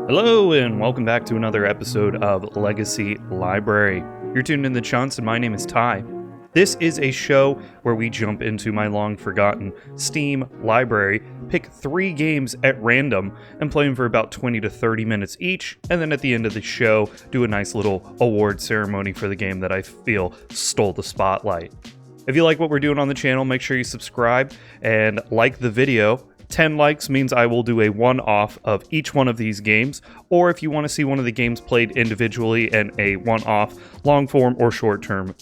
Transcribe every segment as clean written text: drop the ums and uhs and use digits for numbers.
Hello and welcome back to another episode of Legacy Library. You're tuned in to Chunts and my name is Ty. This is a show where we jump into my long-forgotten Steam library, pick 3 games at random, and play them for about 20 to 30 minutes each, and then at the end of the show, do a nice little award ceremony for the game that I feel stole the spotlight. If you like what we're doing on the channel, make sure you subscribe and like the video. 10 likes means I will do a one-off of each one of these games, or if you want to see one of the games played individually in a one-off long-form or short-term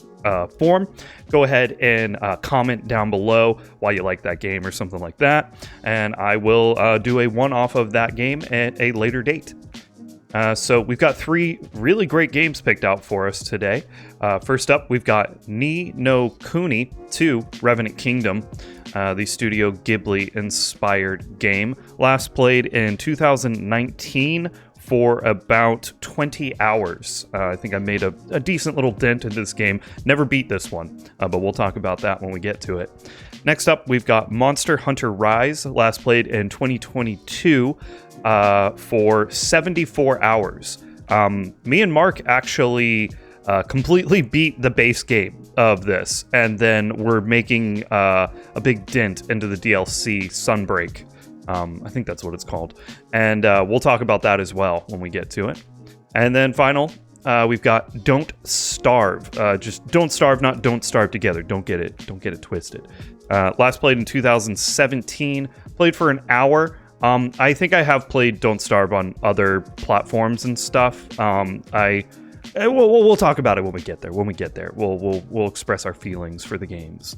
form, go ahead and comment down below why you like that game or something like that, and I will do a one-off of that game at a later date. So we've got 3 really great games picked out for us today. First up, we've got Ni no Kuni 2 Revenant Kingdom, the Studio Ghibli-inspired game. Last played in 2019 for about 20 hours. I think I made a decent little dent into this game. Never beat this one, but we'll talk about that when we get to it. Next up, we've got Monster Hunter Rise. Last played in 2022 for 74 hours. Me and Mark actually completely beat the base game of this, and then we're making a big dent into the DLC Sunbreak. I think that's what it's called. And we'll talk about that as well when we get to it. And then final, we've got Don't Starve. Just Don't Starve, not Don't Starve Together. Don't get it twisted. Last played in 2017. Played for an hour. I think I have played Don't Starve on other platforms and stuff. We'll talk about it when we get there. We'll express our feelings for the games.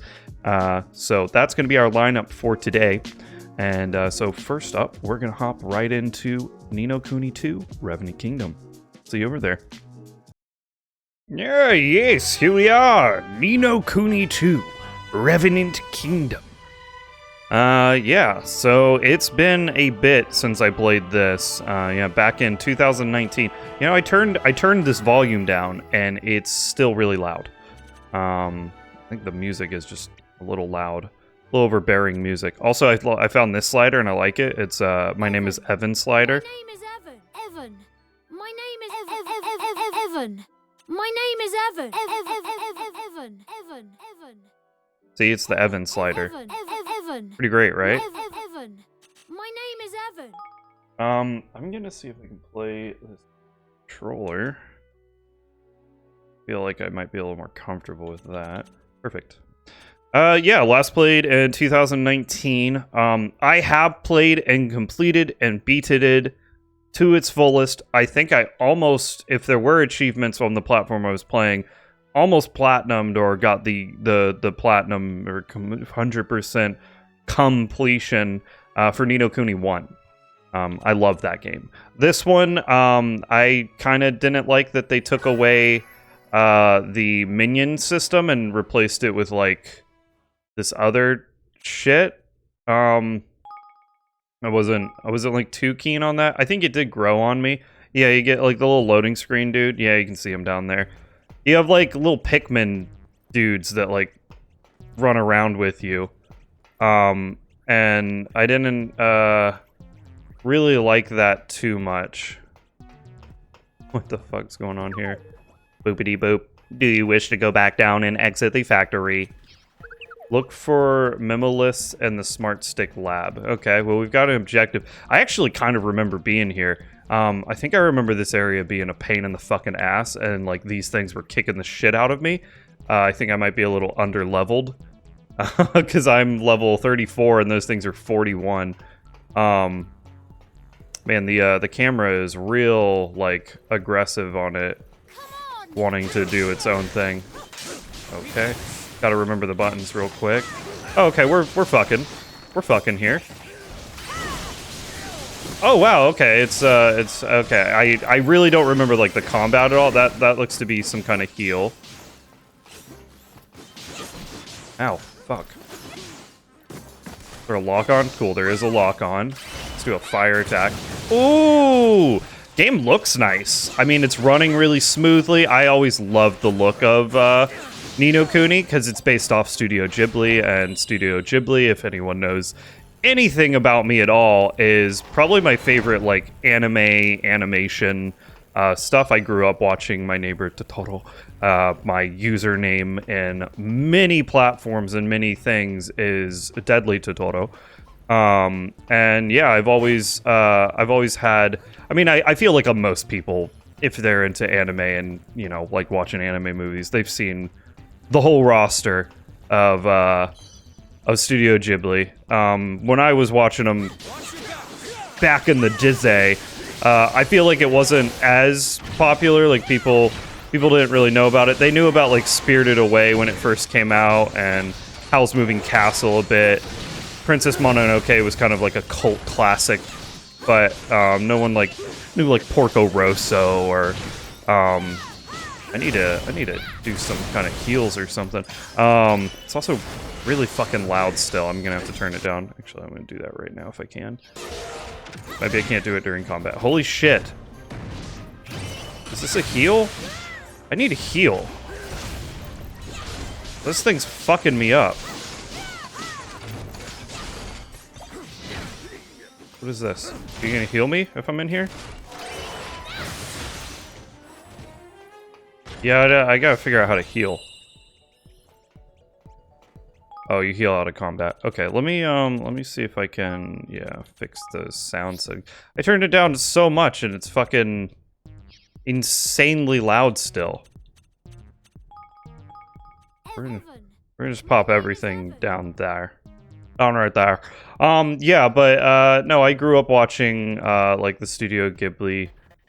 So that's going to be our lineup for today. And so first up, we're going to hop right into Ni no Kuni 2 Revenant Kingdom. See you over there. Yes, here we are. Ni no Kuni 2 Revenant Kingdom. Yeah, so it's been a bit since I played this. Back in 2019. You know, I turned this volume down, and it's still really loud. I think the music is just a little loud, a little overbearing music. Also, I found this slider, and I like it. It's My Name is Evan slider. My name is Evan. Evan. My name is Evan. My name is Evan. Evan. See, it's the Evan slider. Evan. Pretty great, right? Evan. My name is Evan. I'm gonna see if I can play this controller. Feel like I might be a little more comfortable with that. Perfect. Yeah, last played in 2019. I have played and completed and beaten it to its fullest. I think I almost, if there were achievements on the platform I was playing, almost platinumed or got the platinum or 100% completion for Ni no Kuni 1. I love that game. This one, I kind of didn't like that they took away the minion system and replaced it with like this other shit. I wasn't like too keen on that. I think it did grow on me. Yeah, you get like the little loading screen dude. Yeah, you can see him down there. You have like little Pikmin dudes that like run around with you. And I didn't really like that too much. What the fuck's going on here? Boopity boop. Do you wish to go back down and exit the factory? Look for Mimoliths and the Smart Stick Lab. Okay, well, we've got an objective. I actually kind of remember being here. I think I remember this area being a pain in the fucking ass, and like these things were kicking the shit out of me. I think I might be a little under-leveled, because I'm level 34 and those things are 41. Man, the camera is real, like, aggressive on it, wanting to do its own thing. Okay. Gotta remember the buttons real quick. Oh, okay, we're fucking. We're fucking here. Oh wow, okay, it's okay. I really don't remember like the combat at all. That looks to be some kind of heal. Ow, fuck. Is there a lock on? Cool, there is a lock on. Let's do a fire attack. Ooh! Game looks nice. I mean, it's running really smoothly. I always loved the look of Ni no Kuni because it's based off Studio Ghibli, and Studio Ghibli, if anyone knows anything about me at all is probably my favorite, like, animation stuff. I grew up watching My Neighbor Totoro. My username in many platforms and many things is Deadly Totoro. And yeah, I've always had, I mean, I feel like most people, if they're into anime and, you know, like watching anime movies, they've seen the whole roster of Studio Ghibli. When I was watching them back in the Disney, I feel like it wasn't as popular. Like people didn't really know about it. They knew about like Spirited Away when it first came out, and Howl's Moving Castle a bit. Princess Mononoke was kind of like a cult classic, but no one like knew like Porco Rosso or I need to do some kind of heals or something. It's also really fucking loud still. I'm gonna have to turn it down. Actually, I'm gonna do that right now if I can. Maybe I can't do it during combat. Holy shit. Is this a heal? I need a heal. This thing's fucking me up. What is this? Are you gonna heal me if I'm in here? Yeah, I gotta figure out how to heal. Oh, you heal out of combat. Okay, let me see if I can, yeah, fix the sound. So I turned it down so much and it's fucking insanely loud still. We're gonna just pop everything down there. Down right there. Yeah, but no, I grew up watching like the Studio Ghibli.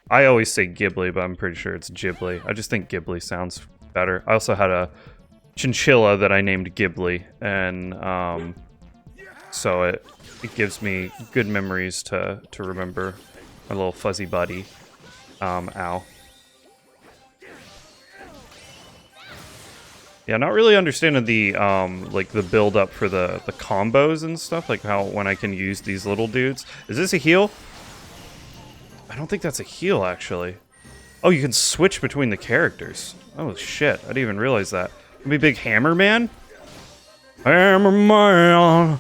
I always say Ghibli, but I'm pretty sure it's Ghibli. I just think Ghibli sounds better. I also had a chinchilla that I named Ghibli, and so it gives me good memories to remember my little fuzzy buddy. Ow. Yeah, not really understanding the like the build up for the combos and stuff, like how when I can use these little dudes. Is this a heal? I don't think that's a heal, actually. Oh, you can switch between the characters. Oh shit, I didn't even realize that. Can be big Hammer Man? Hammer Man!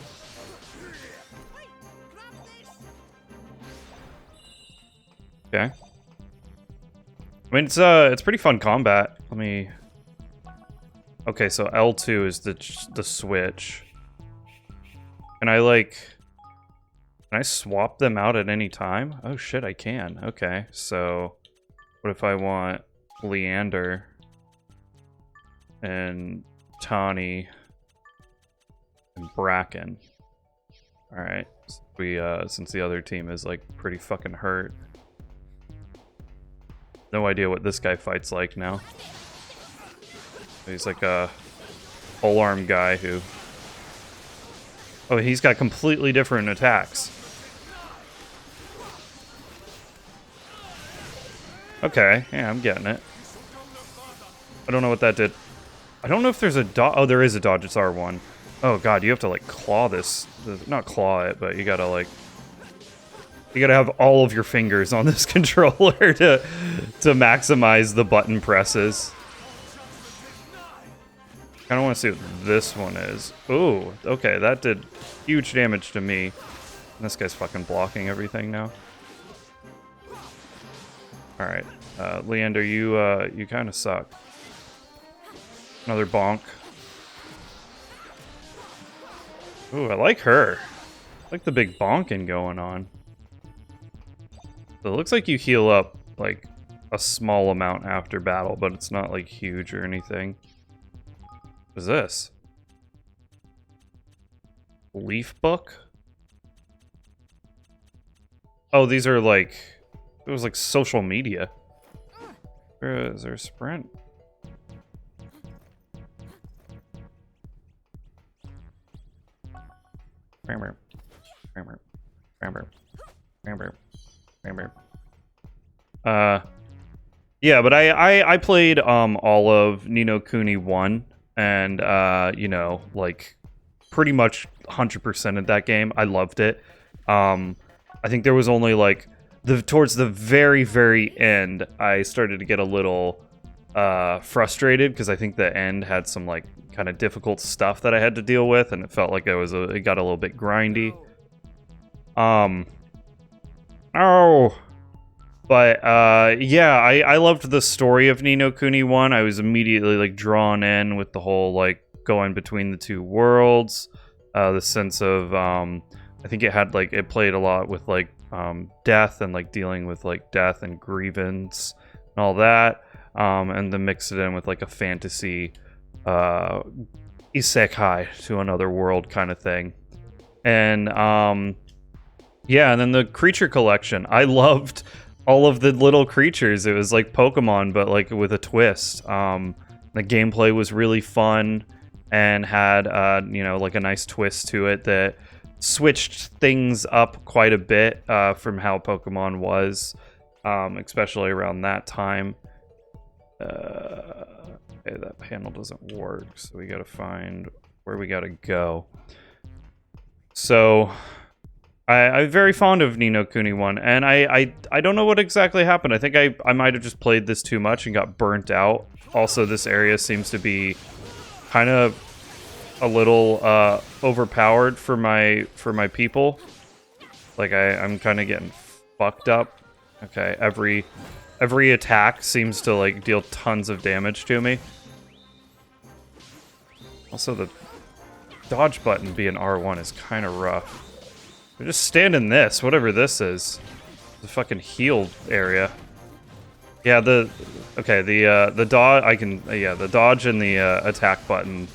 Okay. I mean, it's pretty fun combat. Let me... Okay, so L2 is the switch. And I like... Can I swap them out at any time? Oh shit, I can. Okay, so... What if I want Leander and Tawny and Bracken? Alright, since the other team is like pretty fucking hurt. No idea what this guy fights like now. He's like a polearm guy who... Oh, he's got completely different attacks. Okay, yeah, I'm getting it. I don't know what that did. I don't know if there's a dodge. Oh, there is a dodge. It's R1. Oh god, you have to like claw this. Not claw it, but you gotta like... You gotta have all of your fingers on this controller to maximize the button presses. I don't want to see what this one is. Ooh, okay, that did huge damage to me. And this guy's fucking blocking everything now. Alright, Leander, you kind of suck. Another bonk. Ooh, I like her. I like the big bonking going on. So it looks like you heal up, like, a small amount after battle, but it's not, like, huge or anything. What is this? Leaf book? Oh, these are, like... It was like social media. Is there a sprint? Yeah, but I played all of Ni no Kuni 1 and you know, like pretty much 100% of that game. I loved it. I think there was only like towards the very end, I started to get a little frustrated because I think the end had some like kind of difficult stuff that I had to deal with, and it felt like it got a little bit grindy. Oh. But, yeah, I loved the story of Ni no Kuni 1. I was immediately, like, drawn in with the whole, like, going between the two worlds. The sense of, I think it had, like, it played a lot with, like, death and, like, dealing with, like, death and grievance and all that. And then mix it in with, like, a fantasy, isekai to another world kind of thing. And, yeah, and then the creature collection. I loved all of the little creatures. It was like Pokemon, but like with a twist. The gameplay was really fun and had, you know, like a nice twist to it that switched things up quite a bit from how Pokemon was, especially around that time. Okay, that panel doesn't work, so we gotta find where we gotta go. So I'm very fond of Ni no Kuni 1, and I don't know what exactly happened. I think I might have just played this too much and got burnt out. Also, this area seems to be kind of a little overpowered for my people. Like I'm kind of getting fucked up. Okay, every attack seems to like deal tons of damage to me. Also, the dodge button being R1 is kind of rough. Just stand in this, whatever this is. The fucking heal area. Yeah, the dodge, the dodge and the attack button.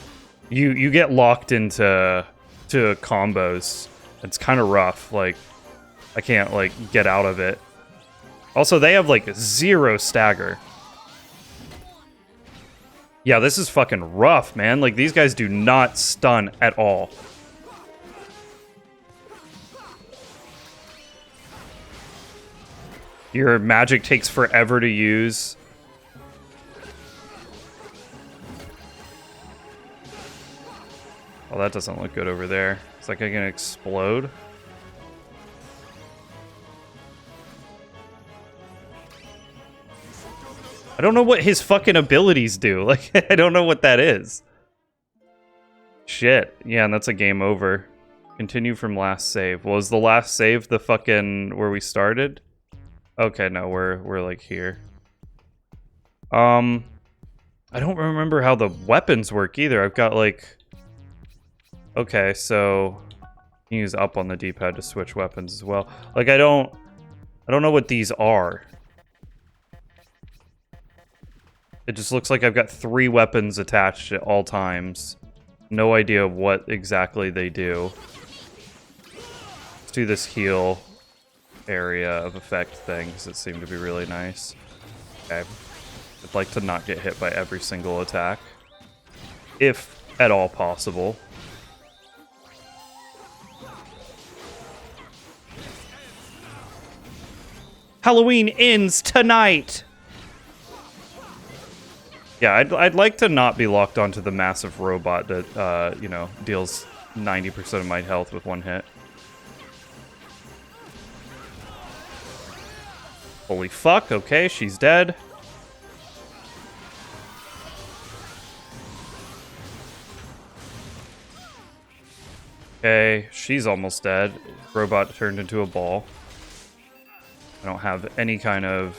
You get locked into combos. It's kind of rough. Like, I can't like get out of it. Also, they have like 0 stagger. Yeah, this is fucking rough, man. Like, these guys do not stun at all. Your magic takes forever to use. Oh, that doesn't look good over there. It's like I can explode. I don't know what his fucking abilities do. Like, I don't know what that is. Shit. Yeah, and that's a game over. Continue from last save. Well, is the last save the fucking where we started? Okay, no, we're like here. I don't remember how the weapons work either. I've got like... Okay, so you use up on the D-pad to switch weapons as well. Like I don't know what these are. It just looks like I've got 3 weapons attached at all times. No idea what exactly they do. Let's do this heal area of effect things that seem to be really nice. Okay. I'd like to not get hit by every single attack, if at all possible. Halloween ends tonight! Yeah, I'd like to not be locked onto the massive robot that, you know, deals 90% of my health with 1 hit. Holy fuck, okay, she's dead. Okay, she's almost dead. Robot turned into a ball. I don't have any kind of...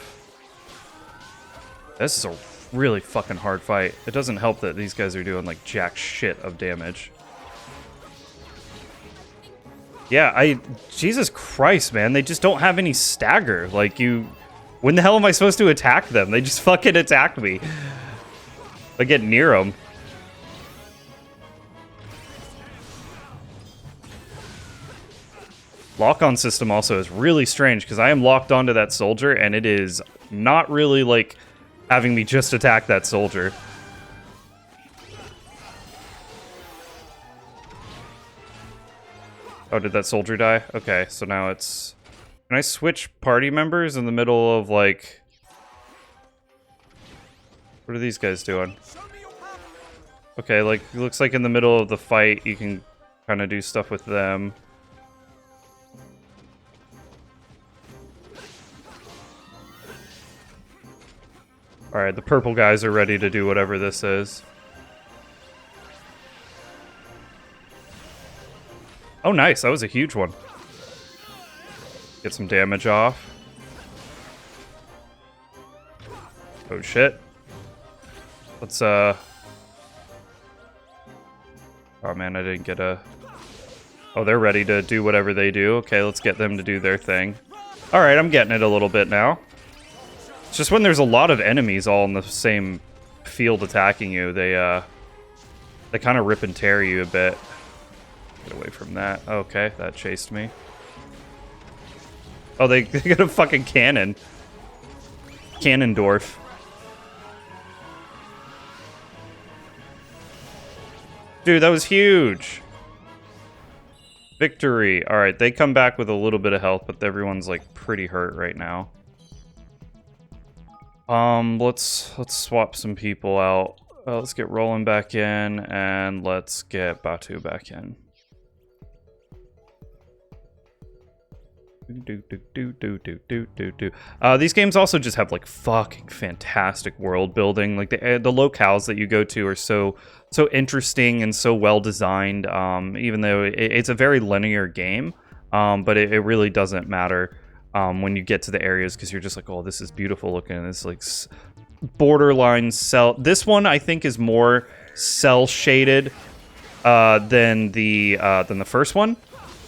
This is a really fucking hard fight. It doesn't help that these guys are doing like jack shit of damage. Yeah, Jesus Christ, man. They just don't have any stagger. Like, when the hell am I supposed to attack them? They just fucking attack me. I get near them. Lock-on system also is really strange, because I am locked onto that soldier, and it is not really, like, having me just attack that soldier. Oh, did that soldier die? Okay, so now it's... Can I switch party members in the middle of, like... What are these guys doing? Okay, like, it looks like in the middle of the fight, you can kind of do stuff with them. Alright, the purple guys are ready to do whatever this is. Oh, nice. That was a huge one. Get some damage off. Oh shit. Let's oh man, I didn't get a... Oh, they're ready to do whatever they do. Okay, let's get them to do their thing. Alright, I'm getting it a little bit now. It's just when there's a lot of enemies all in the same field attacking you, they kind of rip and tear you a bit. Get away from that. Okay, that chased me. Oh, they got a fucking cannon. Cannondorf. Dude, that was huge. Victory. Alright, they come back with a little bit of health, but everyone's like pretty hurt right now. Let's swap some people out. Let's get Roland back in, and let's get Batu back in. These games also just have like fucking fantastic world building. Like the locales that you go to are so interesting and so well designed. Even though it's a very linear game, but it really doesn't matter when you get to the areas, because you're just like, oh, this is beautiful looking. It's like borderline cell. This one I think is more cell shaded than the first one.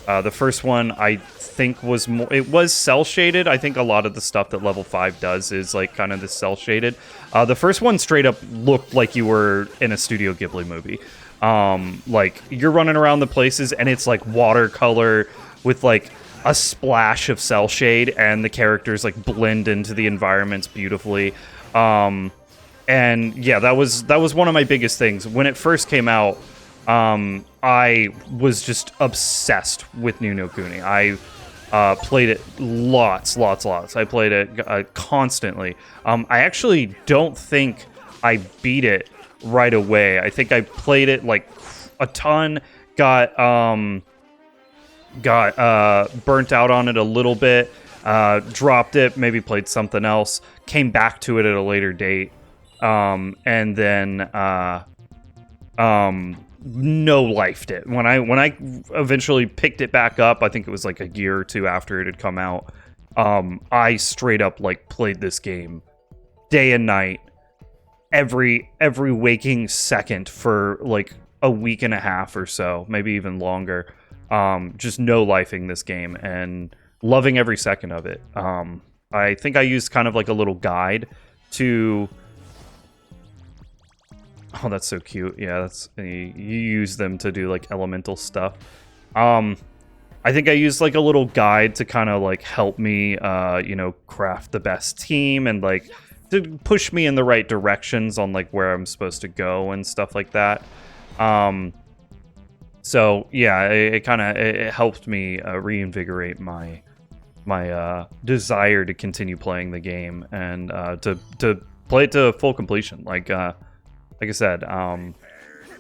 The first one I think was more, it was cell shaded. I think a lot of the stuff that level 5 does is like kind of the cell shaded. The first one straight up looked like you were in a Studio Ghibli movie. Like you're running around the places and it's like watercolor with like a splash of cell shade, and the characters like blend into the environments beautifully. And yeah, that was one of my biggest things when it first came out. I was just obsessed with Ni no Kuni. I played it lots. I played it constantly. I actually don't think I beat it right away. I think I played it like a ton, got burnt out on it a little bit, dropped it, maybe played something else, came back to it at a later date, and then no-lifed it. When I eventually picked it back up, I think it was like a year or two after it had come out, I straight up like played this game day and night, every waking second for like a week and a half or so, maybe even longer. Just no-lifing this game and loving every second of it. I think I used kind of like a little guide to... Oh, that's so cute. Yeah, that's you use them to do like elemental stuff. I think I used like a little guide to kind of like help me, you know, craft the best team and like to push me in the right directions on like where I'm supposed to go and stuff like that. So yeah, it helped me reinvigorate my desire to continue playing the game and to play it to full completion. Like I said,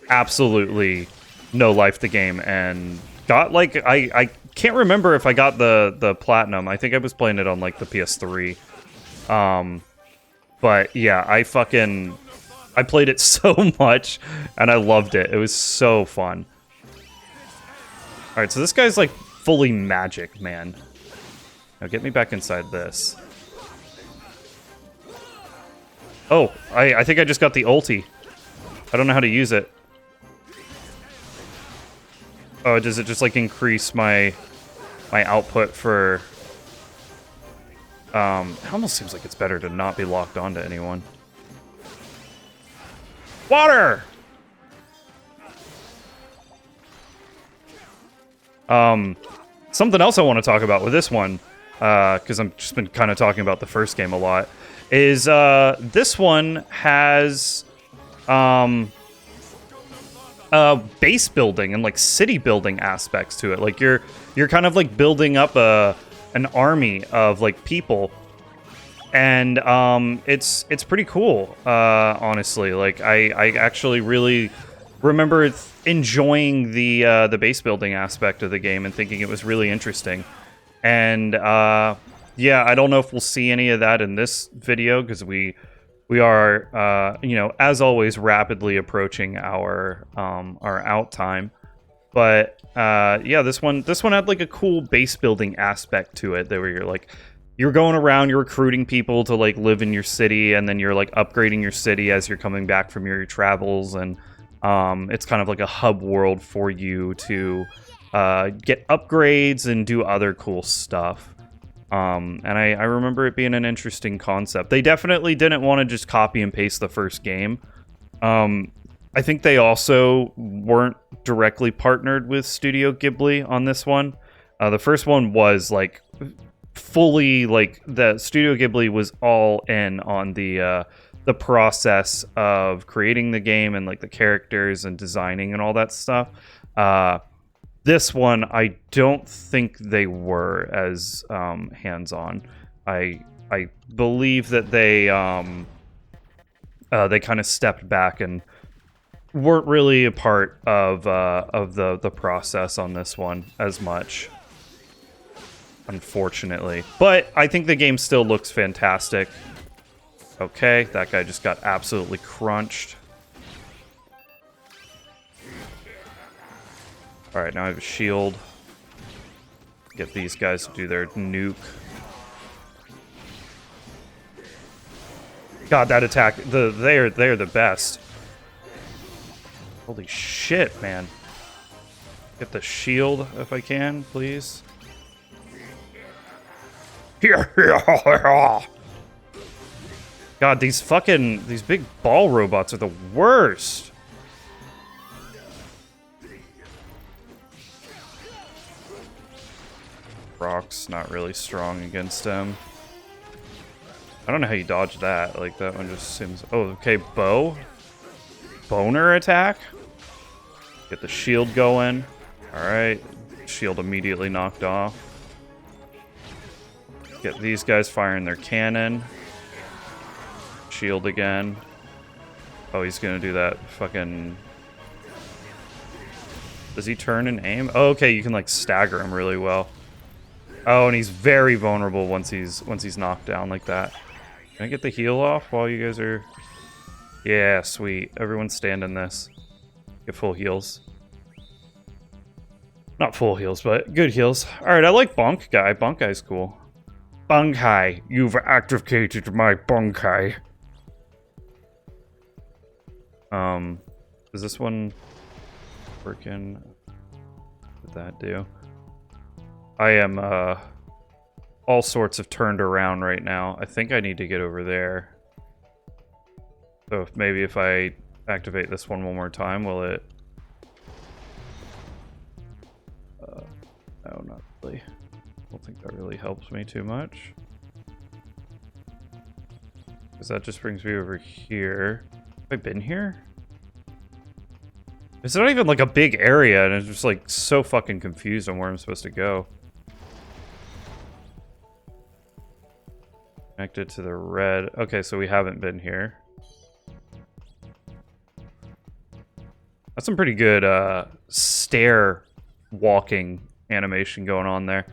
absolutely no-life the game, and got like I can't remember if I got the platinum. I think I was playing it on like the PS3. But yeah, I played it so much and I loved it. It was so fun. All right, so this guy's like fully magic, man. Now get me back inside this. Oh, I think I just got the ulti. I don't know how to use it. Oh, does it just like increase my output for... it almost seems like it's better to not be locked onto anyone. Water! Something else I want to talk about with this one, because I've just been kind of talking about the first game a lot, is this one has base building and like city building aspects to it. Like you're kind of like building up an army of like people, and it's pretty cool, honestly. Like I actually really remember enjoying the base building aspect of the game and thinking it was really interesting. And yeah, I don't know if we'll see any of that in this video, because we are you know, as always, rapidly approaching our out time. But yeah, this one had like a cool base building aspect to it, that where you're going around, you're recruiting people to like live in your city, and then you're like upgrading your city as you're coming back from your travels, and it's kind of like a hub world for you to get upgrades and do other cool stuff. And I remember it being an interesting concept. They definitely didn't want to just copy and paste the first game. I think they also weren't directly partnered with Studio Ghibli on this one. The first one was like fully like the Studio Ghibli was all in on the process of creating the game and like the characters and designing and all that stuff. This one, I don't think they were as hands-on. I believe that they kind of stepped back and weren't really a part of the process on this one as much, unfortunately. But I think the game still looks fantastic. Okay, that guy just got absolutely crunched. Alright, now I have a shield. Get these guys to do their nuke. God, that attack, they're the best. Holy shit, man. Get the shield if I can, please. God, these big ball robots are the worst. Rock's not really strong against him. I don't know how you dodge that. Like, that one just seems... Oh, okay, bow. Boner attack. Get the shield going. Alright. Shield immediately knocked off. Get these guys firing their cannon. Shield again. Oh, he's gonna do that fucking... Does he turn and aim? Oh, okay, you can, like, stagger him really well. Oh, and he's very vulnerable once he's knocked down like that. Can I get the heal off while you guys are... Yeah, sweet. Everyone stand in this. Get full heals. Not full heals, but good heals. Alright, I like Bonk Guy. Bonk Guy's cool. Bunkai, you've activated my Bunkai. Does this one working? What did that do? I am all sorts of turned around right now. I think I need to get over there. So maybe if I activate this one more time, will it... no, not really. I don't think that really helps me too much. Because that just brings me over here. Have I been here? It's not even like a big area, and it's just like so fucking confused on where I'm supposed to go. Connected to the red. Okay, so we haven't been here. That's some pretty good stair walking animation going on there.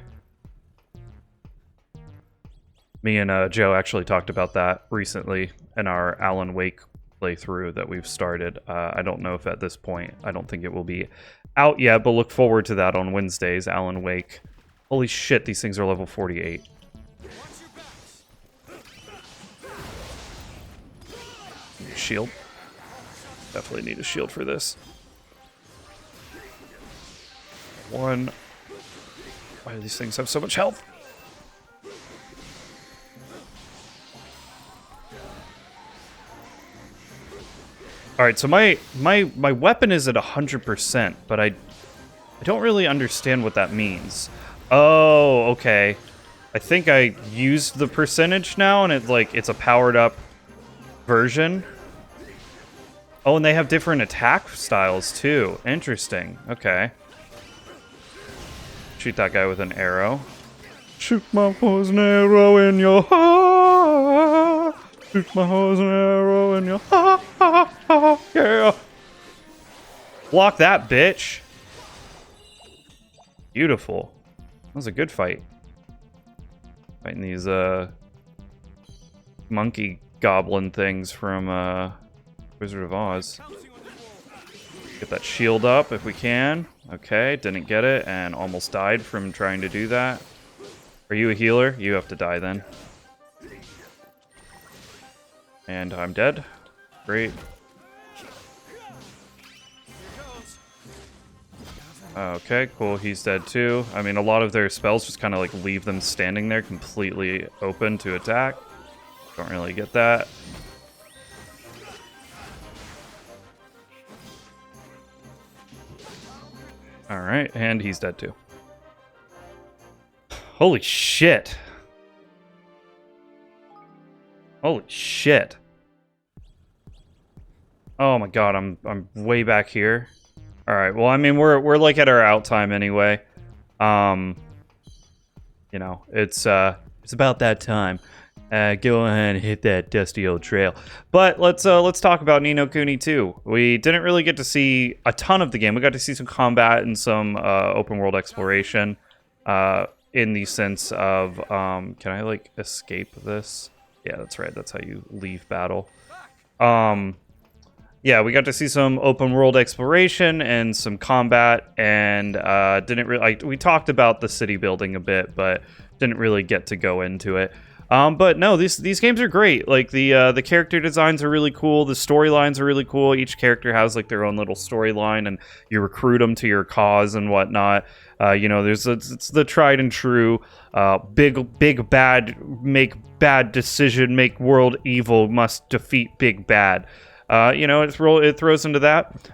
Me and Joe actually talked about that recently in our Alan Wake playthrough that we've started. I don't know if at this point, I don't think it will be out yet, but look forward to that on Wednesdays, Alan Wake. Holy shit, these things are level 48. Need a shield. Definitely need a shield for this. One. Why do these things have so much health? Alright, so my weapon is at 100%, but I don't really understand what that means. Oh, okay. I think I used the percentage now, and it's a powered up version. Oh, and they have different attack styles too. Interesting. Okay. Shoot that guy with an arrow. Shoot my poison arrow in your heart. Shoot my poison arrow in your heart. Yeah. Block that, bitch. Beautiful. That was a good fight. Fighting these monkey goblin things from Wizard of Oz. Get that shield up if we can. Okay, didn't get it and almost died from trying to do that. Are you a healer? You have to die then. And I'm dead. Great. Okay, cool. He's dead too. I mean, a lot of their spells just kind of like leave them standing there completely open to attack. Don't really get that. Alright, and he's dead too. Holy shit. Holy shit. Oh my god, I'm way back here. Alright, well I mean we're like at our out time anyway. You know, it's about that time. Go ahead and hit that dusty old trail. But let's talk about Ni no Kuni 2. We didn't really get to see a ton of the game. We got to see some combat and some open world exploration. In the sense of, can I like escape this? Yeah, that's right. That's how you leave battle. Yeah, we got to see some open world exploration and some combat, and didn't really. We talked about the city building a bit, but didn't really get to go into it. But no, these games are great. Like the character designs are really cool. The storylines are really cool. Each character has like their own little storyline, and you recruit them to your cause and whatnot. You know, it's the tried and true big bad, make bad decision, make world evil, must defeat big bad. You know, it throws into that.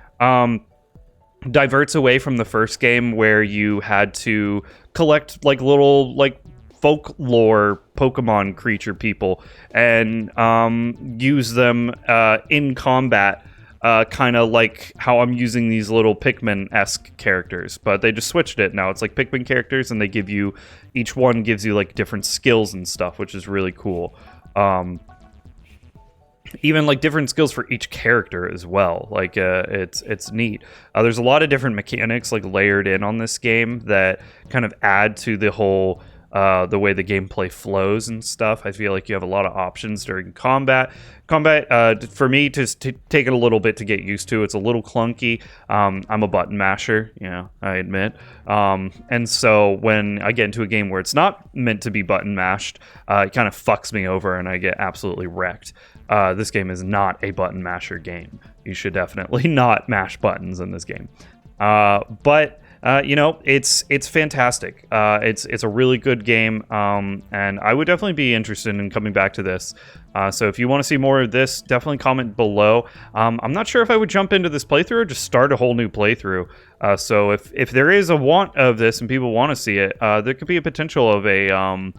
Diverts away from the first game where you had to collect like little like folklore Pokemon creature people and use them in combat, kind of like how I'm using these little Pikmin-esque characters, but they just switched it. Now it's like Pikmin characters, and they give you, each one gives you like different skills and stuff, which is really cool. Even like different skills for each character as well. Like it's neat. There's a lot of different mechanics like layered in on this game that kind of add to the whole the way the gameplay flows and stuff. I feel like you have a lot of options during combat. For me, to take it a little bit to get used to. It's a little clunky. I'm a button masher, I admit. And so when I get into a game where it's not meant to be button mashed, it kind of fucks me over and I get absolutely wrecked. This game is not a button masher game. You should definitely not mash buttons in this game. But it's fantastic. It's a really good game, and I would definitely be interested in coming back to this. So if you want to see more of this, definitely comment below. I'm not sure if I would jump into this playthrough or just start a whole new playthrough. So if there is a want of this and people want to see it, there could be a potential of a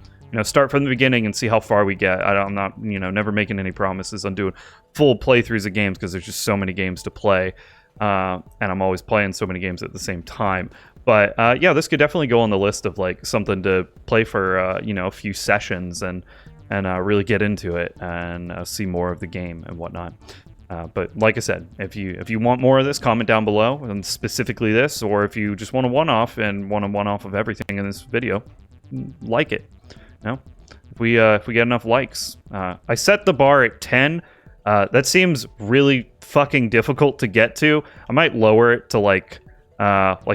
start from the beginning and see how far we get. I'm not never making any promises on doing full playthroughs of games because there's just so many games to play. And I'm always playing so many games at the same time. But yeah, this could definitely go on the list of like something to play for a few sessions and really get into it and see more of the game and whatnot. But like I said, if you want more of this, comment down below, and specifically this, or if you just want a one-off and want a one-off of everything in this video, like it. If we get enough likes, I set the bar at 10. That seems really fucking difficult to get to. I might lower it to like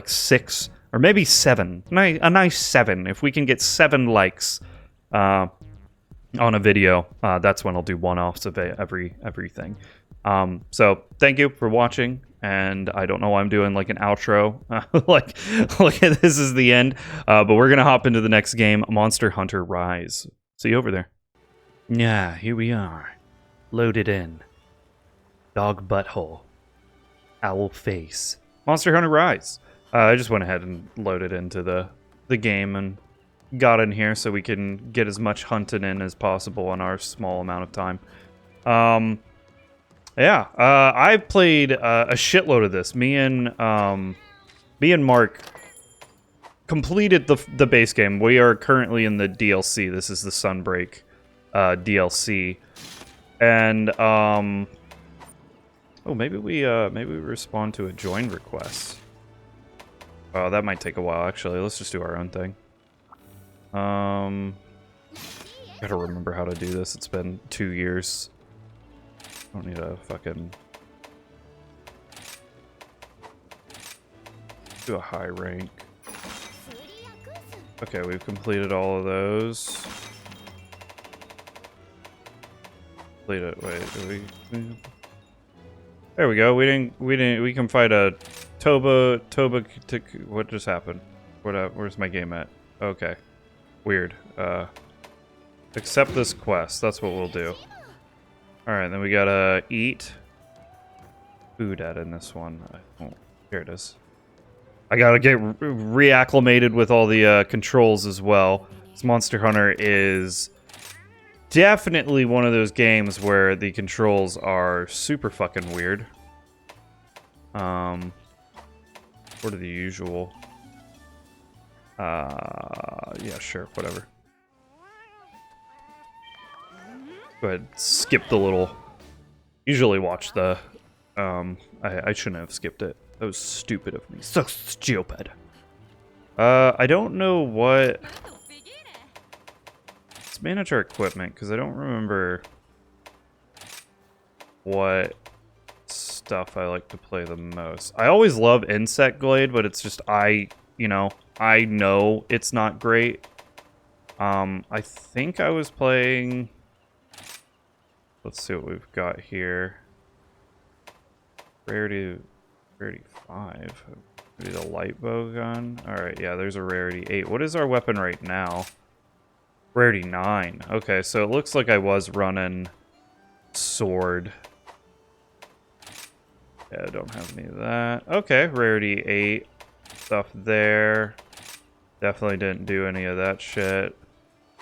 6 or maybe 7. A nice 7. If we can get 7 likes on a video, that's when I'll do one-offs of everything. So thank you for watching, and I don't know why I'm doing like an outro, like this is the end, but we're gonna hop into the next game, Monster Hunter Rise. See you over there. Yeah, here we are. Loaded in. Dog butthole. Owl face. Monster Hunter Rise. I just went ahead and loaded into the game and got in here so we can get as much hunting in as possible in our small amount of time. Yeah, I played a shitload of this. Me and Mark completed the base game. We are currently in the DLC. This is the Sunbreak DLC. And maybe we respond to a join request. Oh, that might take a while actually. Let's just do our own thing. Gotta remember how to do this. It's been 2 years. I don't need a fucking Do a high rank. Okay, we've completed all of those. Wait, there we go. We can fight a Toba, what just happened? Where's my game at? Okay. Weird. Accept this quest. That's what we'll do. Alright, then we gotta eat. Food at in this one. Oh, here it is. I gotta get reacclimated with all the controls as well. This Monster Hunter is definitely one of those games where the controls are super fucking weird. What are the usual? Yeah, sure, whatever. Go ahead, skip the little... Usually watch the... I shouldn't have skipped it. That was stupid of me. So stupid. I don't know what... Let's manage our equipment, because I don't remember what stuff I like to play the most. I always love Insect Glade, but it's just I know it's not great. I think I was playing... Let's see what we've got here. Rarity 5. Maybe the light bow gun. Alright, yeah, there's a rarity 8. What is our weapon right now? Rarity 9. Okay, so it looks like I was running sword. Yeah, I don't have any of that. Okay, rarity 8. Stuff there. Definitely didn't do any of that shit.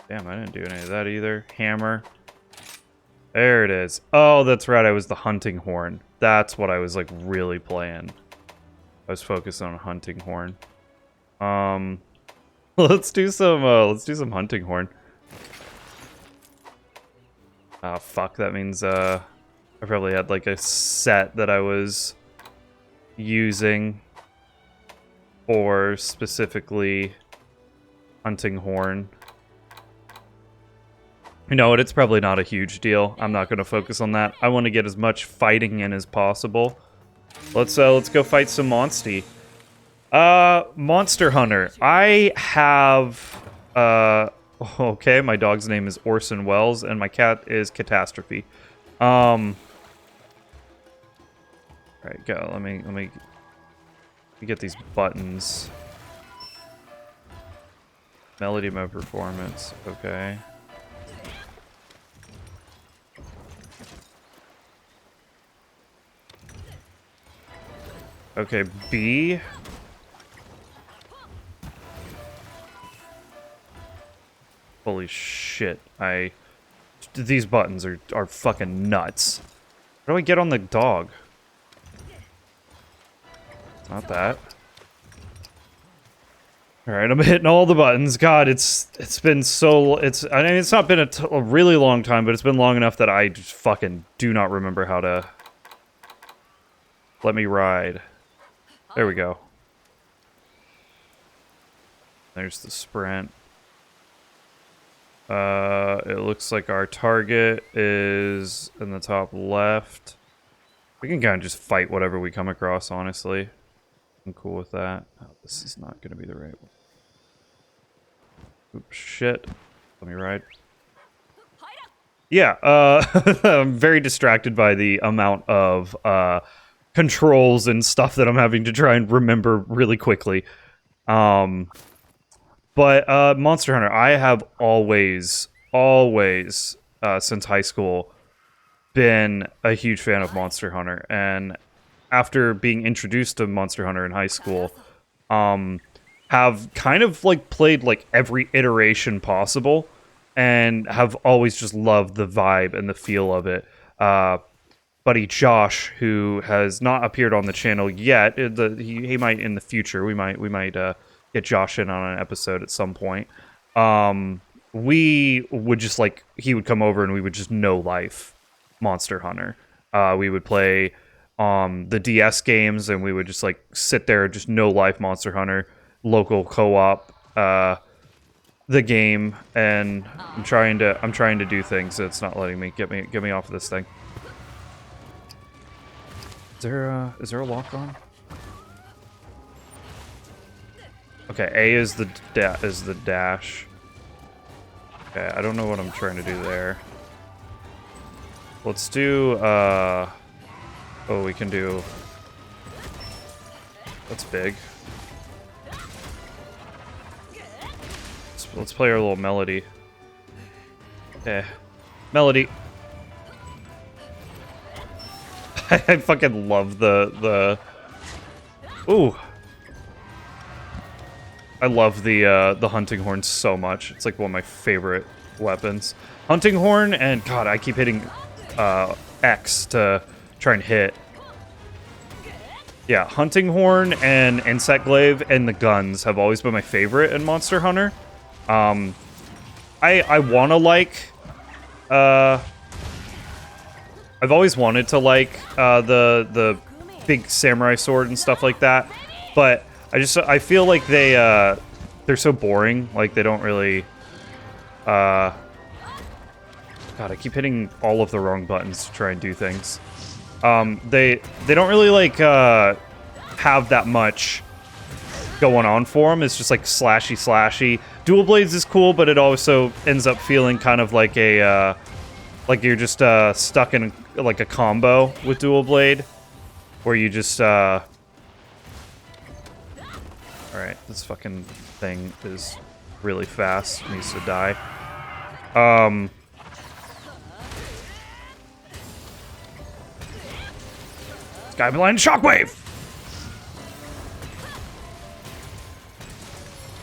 Damn, I didn't do any of that either. Hammer. There it is. Oh, that's right. I was the hunting horn. That's what I was like really playing. I was focused on a hunting horn. Let's do some hunting horn. Ah, fuck. That means I probably had like a set that I was using for specifically hunting horn. You know what, it's probably not a huge deal. I'm not going to focus on that. I want to get as much fighting in as possible. Let's go fight some monsty. Monster Hunter. I have okay, my dog's name is Orson Welles and my cat is Catastrophe. Alright, go. Let me get these buttons. Melody mode performance. Okay. Okay, B. Holy shit. These buttons are fucking nuts. How do I get on the dog? It's not that. Alright, I'm hitting all the buttons. God, it's been so... I mean, it's not been a really long time, but it's been long enough that I just fucking do not remember how to... Let me ride. There we go. There's the sprint. It looks like our target is in the top left. We can kind of just fight whatever we come across, honestly. I'm cool with that. Oh, this is not going to be the right one. Oops, shit. Let me ride. Yeah, I'm very distracted by the amount of controls and stuff that I'm having to try and remember really quickly. But Monster Hunter, I have always, since high school, been a huge fan of Monster Hunter. And after being introduced to Monster Hunter in high school, have kind of like played like every iteration possible and have always just loved the vibe and the feel of it. Buddy Josh, who has not appeared on the channel yet, he might in the future. We might get Josh in on an episode at some point. We would just like, he would come over and we would just no life Monster Hunter. We would play the DS games and we would just like sit there just no life Monster Hunter, local co-op, the game, and I'm trying to do things that's not letting me get me off of this thing. Is there a lock on? Okay, A is the dash. Okay, I don't know what I'm trying to do there. Let's do, oh, we can do... That's big. Let's play our little melody. Okay. Melody. I fucking love the... Ooh. I love the hunting horn so much. It's like one of my favorite weapons. Hunting horn and God, I keep hitting X to try and hit. Yeah, hunting horn and insect glaive and the guns have always been my favorite in Monster Hunter. I want to like. I've always wanted to like the big samurai sword and stuff like that, but I feel like they're so boring. Like they don't really. God, I keep hitting all of the wrong buttons to try and do things. They don't really like have that much going on for them. It's just like slashy. Dual blades is cool, but it also ends up feeling kind of like a like you're just stuck in like a combo with dual blade, where you just all right, this fucking thing is really fast. It needs to die. Skyblind shockwave.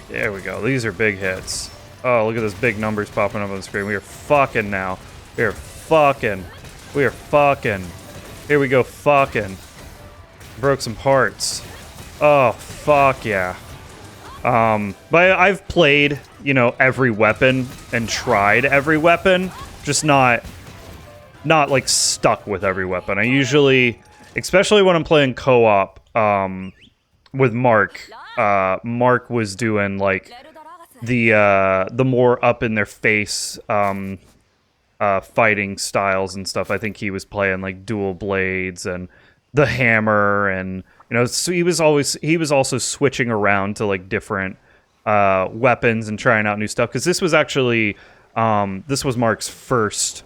There we go. These are big hits. Oh, look at those big numbers popping up on the screen. We are fucking now. We are fucking. We are fucking. Here we go, fucking. Broke some parts. Oh, fuck yeah. But I've played, you know, every weapon and tried every weapon, just not like stuck with every weapon. I usually, especially when I'm playing co-op, with Mark, Mark was doing like the more up in their face, fighting styles and stuff. I think he was playing like dual blades and the hammer, and you know, so he was also switching around to like different weapons and trying out new stuff, because this was actually this was Mark's first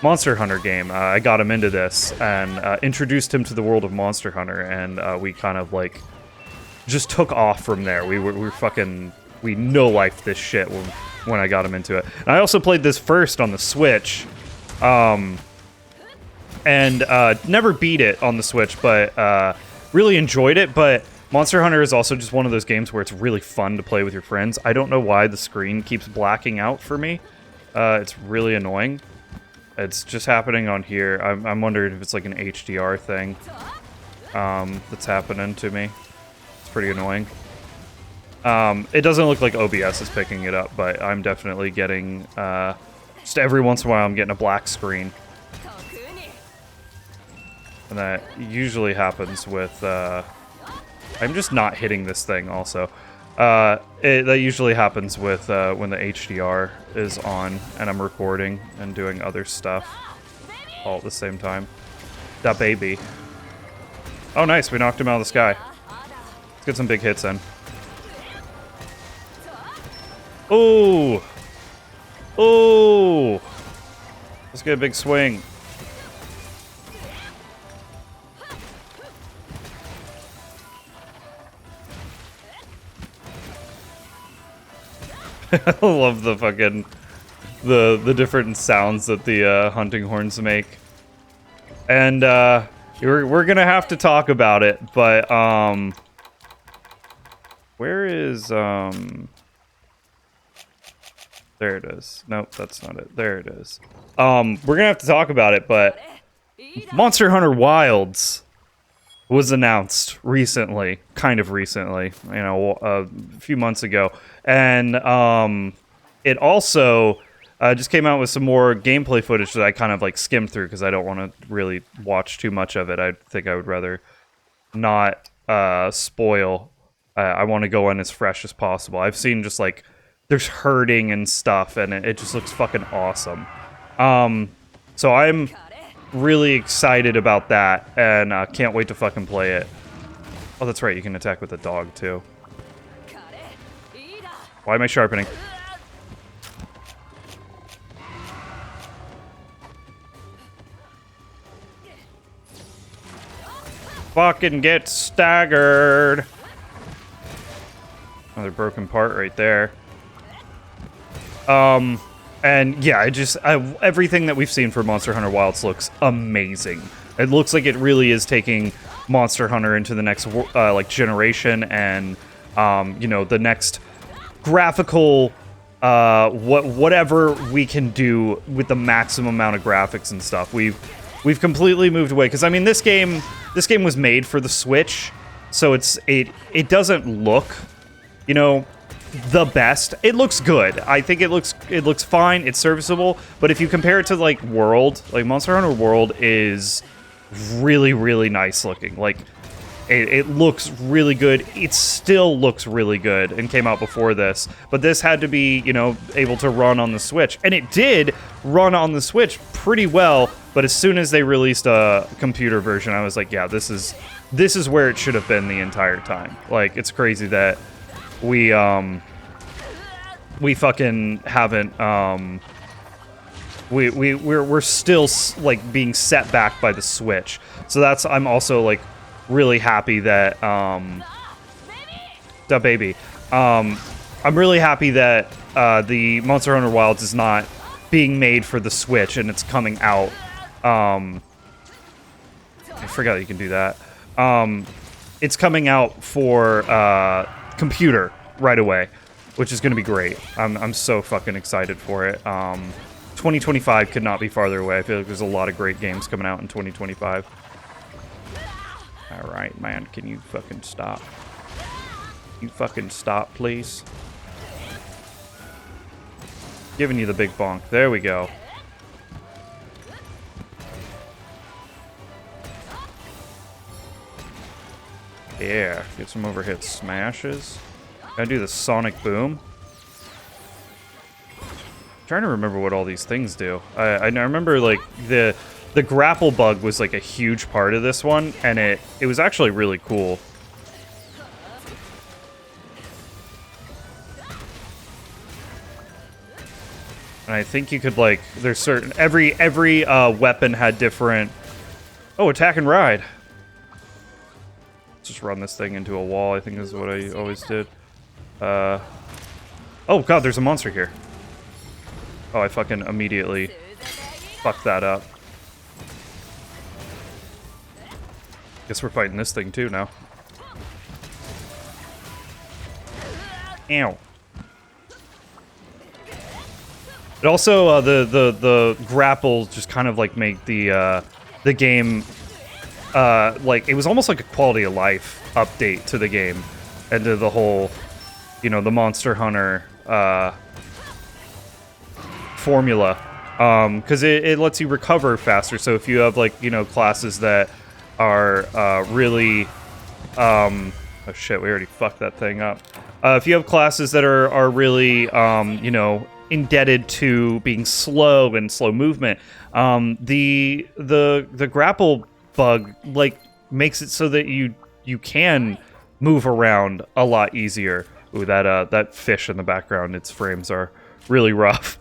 Monster Hunter game. I got him into this and introduced him to the world of Monster Hunter, and we kind of like just took off from there. We no-lifed this shit when I got him into it. And I also played this first on the Switch, and never beat it on the Switch, but really enjoyed it. But Monster Hunter is also just one of those games where it's really fun to play with your friends. I don't know why the screen keeps blacking out for me. It's really annoying. It's just happening on here. I'm wondering if it's like an HDR thing that's happening to me. It's pretty annoying. It doesn't look like OBS is picking it up, but I'm definitely getting, just every once in a while I'm getting a black screen. And that usually happens with, I'm just not hitting this thing also. That usually happens with when the HDR is on and I'm recording and doing other stuff all at the same time. That baby. Oh nice, we knocked him out of the sky. Let's get some big hits in. Ooh! Ooh! Let's get a big swing. I love the fucking the different sounds that the hunting horns make. And we're gonna have to talk about it, but where is there it is. Nope, that's not it. There it is. We're gonna have to talk about it, but Monster Hunter Wilds was announced recently, kind of recently, you know, a few months ago. And it also just came out with some more gameplay footage that I kind of like skimmed through because I don't want to really watch too much of it. I think I would rather not spoil. I want to go in as fresh as possible. I've seen just like there's herding and stuff, and it just looks fucking awesome. So I'm really excited about that, and can't wait to fucking play it. Oh, that's right, you can attack with a dog too. Why am I sharpening? Fucking get staggered. Another broken part right there. And yeah, everything that we've seen for Monster Hunter Wilds looks amazing. It looks like it really is taking Monster Hunter into the next like generation, and you know, the next graphical whatever we can do with the maximum amount of graphics and stuff. We've completely moved away, because I mean, this game was made for the Switch, so it doesn't look, you know, the best. It looks good. I think it looks fine. It's serviceable. But if you compare it to like World, like Monster Hunter World is really, really nice looking. Like it looks really good. It still looks really good and came out before this. But this had to be, you know, able to run on the Switch. And it did run on the Switch pretty well. But as soon as they released a computer version, I was like, yeah, this is where it should have been the entire time. Like, it's crazy that we fucking haven't, we're still like being set back by the Switch. So I'm also like really happy that the baby. I'm really happy that the Monster Hunter Wilds is not being made for the Switch and it's coming out. I forgot you can do that. It's coming out for computer right away, which is going to be great. I'm so fucking excited for it. 2025 could not be farther away. I feel like there's a lot of great games coming out in 2025. All right, man, can you fucking stop? You fucking stop, please. Giving you the big bonk. There we go. Yeah, get some overhit smashes. Gotta do the sonic boom. I'm trying to remember what all these things do. I remember like the grapple bug was like a huge part of this one, and it was actually really cool. And I think you could like, there's certain every weapon had different. Oh, attack and ride. Just run this thing into a wall, I think is what I always did. Oh god, there's a monster here. Oh, I fucking immediately fucked that up. Guess we're fighting this thing too now. Ow. It also, the grapple just kind of like make the game like, it was almost like a quality of life update to the game and to the whole, you know, the Monster Hunter formula, because it lets you recover faster. So if you have like, you know, classes that are really oh shit, we already fucked that thing up. If you have classes that are really you know, indebted to being slow and slow movement, the grapple bug like makes it so that you can move around a lot easier. Ooh, that fish in the background, its frames are really rough.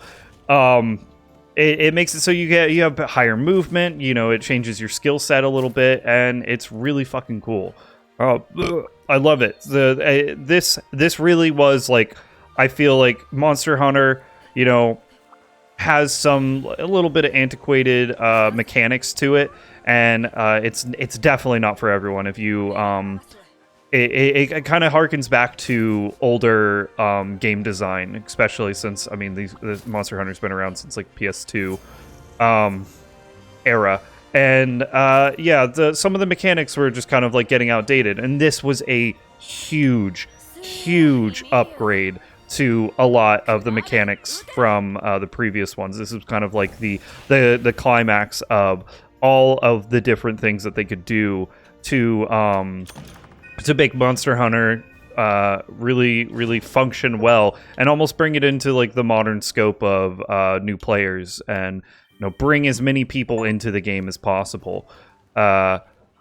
It makes it so you have higher movement, you know, it changes your skill set a little bit, and it's really fucking cool. I love it. This really was like, I feel like Monster Hunter, you know, has a little bit of antiquated mechanics to it, and it's definitely not for everyone. If you it kind of harkens back to older game design, especially since, I mean, the Monster Hunter's been around since like PS2 era, and yeah, some of the mechanics were just kind of like getting outdated, and this was a huge upgrade to a lot of the mechanics from the previous ones. This was kind of like the climax of all of the different things that they could do to make Monster Hunter really function well, and almost bring it into like the modern scope of new players, and, you know, bring as many people into the game as possible.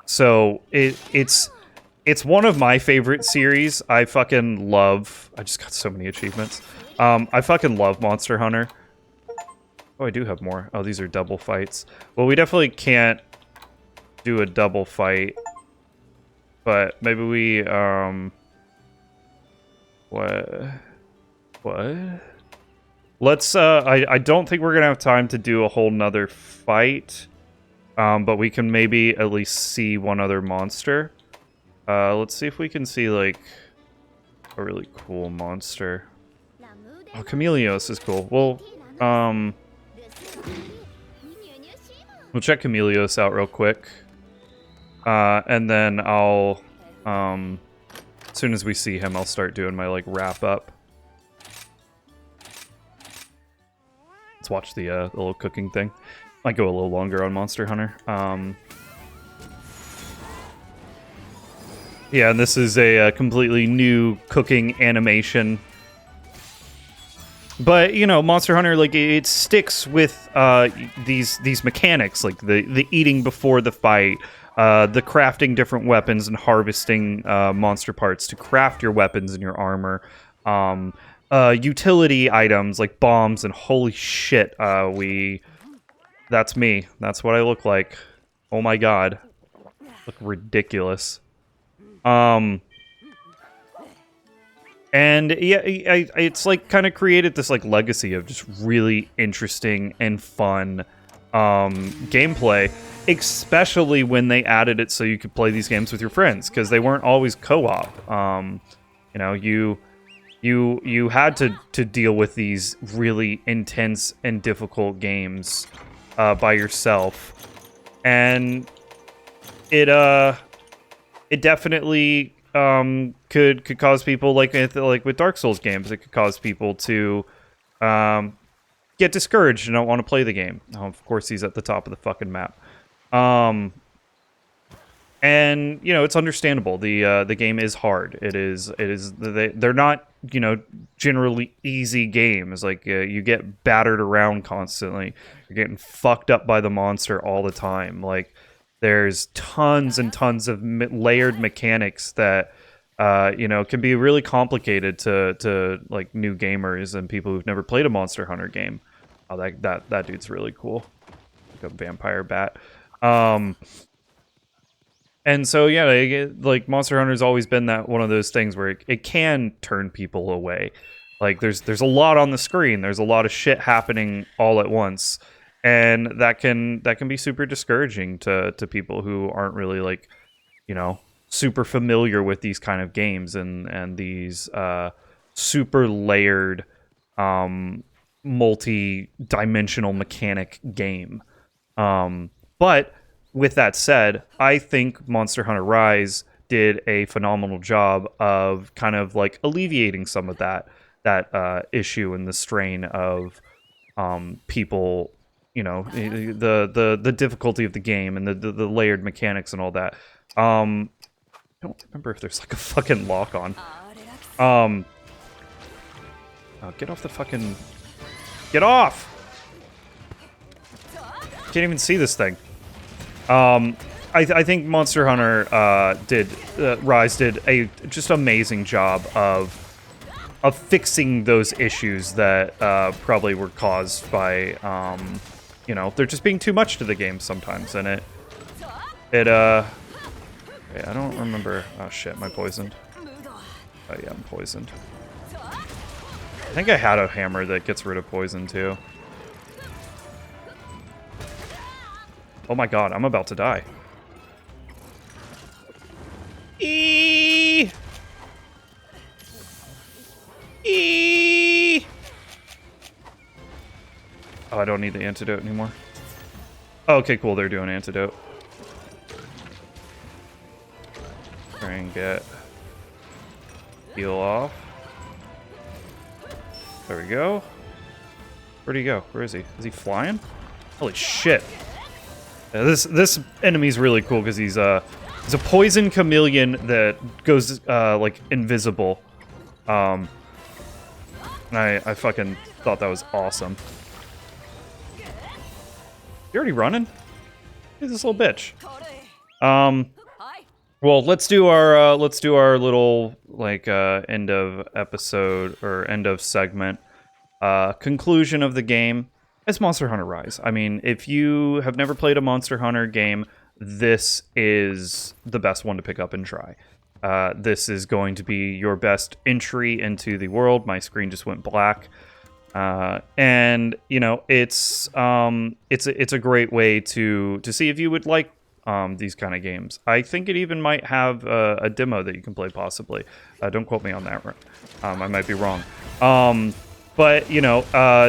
So it's It's one of my favorite series. I fucking love... I just got so many achievements. I fucking love Monster Hunter. Oh, I do have more. Oh, these are double fights. Well, we definitely can't do a double fight. But maybe we, What? Let's, I don't think we're gonna have time to do a whole nother fight. But we can maybe at least see one other monster. Let's see if we can see, like, a really cool monster. Oh, Chameleos is cool. Well, we'll check Chameleos out real quick. And then I'll, as soon as we see him, I'll start doing my, like, wrap-up. Let's watch the little cooking thing. Might go a little longer on Monster Hunter. Yeah, and this is a completely new cooking animation. But, you know, Monster Hunter, like, it sticks with these mechanics, like the eating before the fight, the crafting different weapons and harvesting monster parts to craft your weapons and your armor. Utility items like bombs and holy shit, that's me. That's what I look like. Oh my god. Look ridiculous. And yeah, it's like kind of created this like legacy of just really interesting and fun gameplay, especially when they added it so you could play these games with your friends, because they weren't always co-op. You know, you had to deal with these really intense and difficult games by yourself, and it definitely could cause people, like with Dark Souls games, it could cause people to get discouraged and don't want to play the game. Oh, of course, he's at the top of the fucking map. And you know, it's understandable. The game is hard. They're not, you know, generally easy games. Like you get battered around constantly. You're getting fucked up by the monster all the time. Like there's tons and tons of layered mechanics that you know, can be really complicated to like new gamers and people who've never played a Monster Hunter game. Oh, that dude's really cool. Like a vampire bat. And so yeah, like Monster Hunter's always been that one of those things where it can turn people away. Like there's a lot on the screen. There's a lot of shit happening all at once. And that can be super discouraging to people who aren't really, like, you know, super familiar with these kind of games and these super layered multi-dimensional mechanic game. But with that said, I think Monster Hunter Rise did a phenomenal job of kind of like alleviating some of that issue and the strain of people, you know, the difficulty of the game and the layered mechanics and all that. I don't remember if there's like a fucking lock on. Oh, get off the fucking... Get off! Can't even see this thing. I think Monster Hunter Rise did a just amazing job of fixing those issues that probably were caused by you know, there just being too much to the game sometimes, and it okay, I don't remember. Oh shit, am I poisoned? Oh yeah, I'm poisoned. I think I had a hammer that gets rid of poison too. Oh my god, I'm about to die. Eee! Eee! Oh, I don't need the antidote anymore. Oh, okay, cool, they're doing antidote. Try and get... heal off. There we go. Where'd he go? Where is he? Is he flying? Holy shit. Yeah, this enemy's really cool because he's a poison chameleon that goes like invisible. I fucking thought that was awesome. You already running? He's this little bitch. Well, let's do our little like end of episode or end of segment conclusion of the game. It's Monster Hunter Rise. I mean, if you have never played a Monster Hunter game, this is the best one to pick up and try. This is going to be your best entry into the world. My screen just went black. And you know, it's a great way to see if you would like these kind of games. I think it even might have a demo that you can play, possibly. Don't quote me on that. I might be wrong. But you know,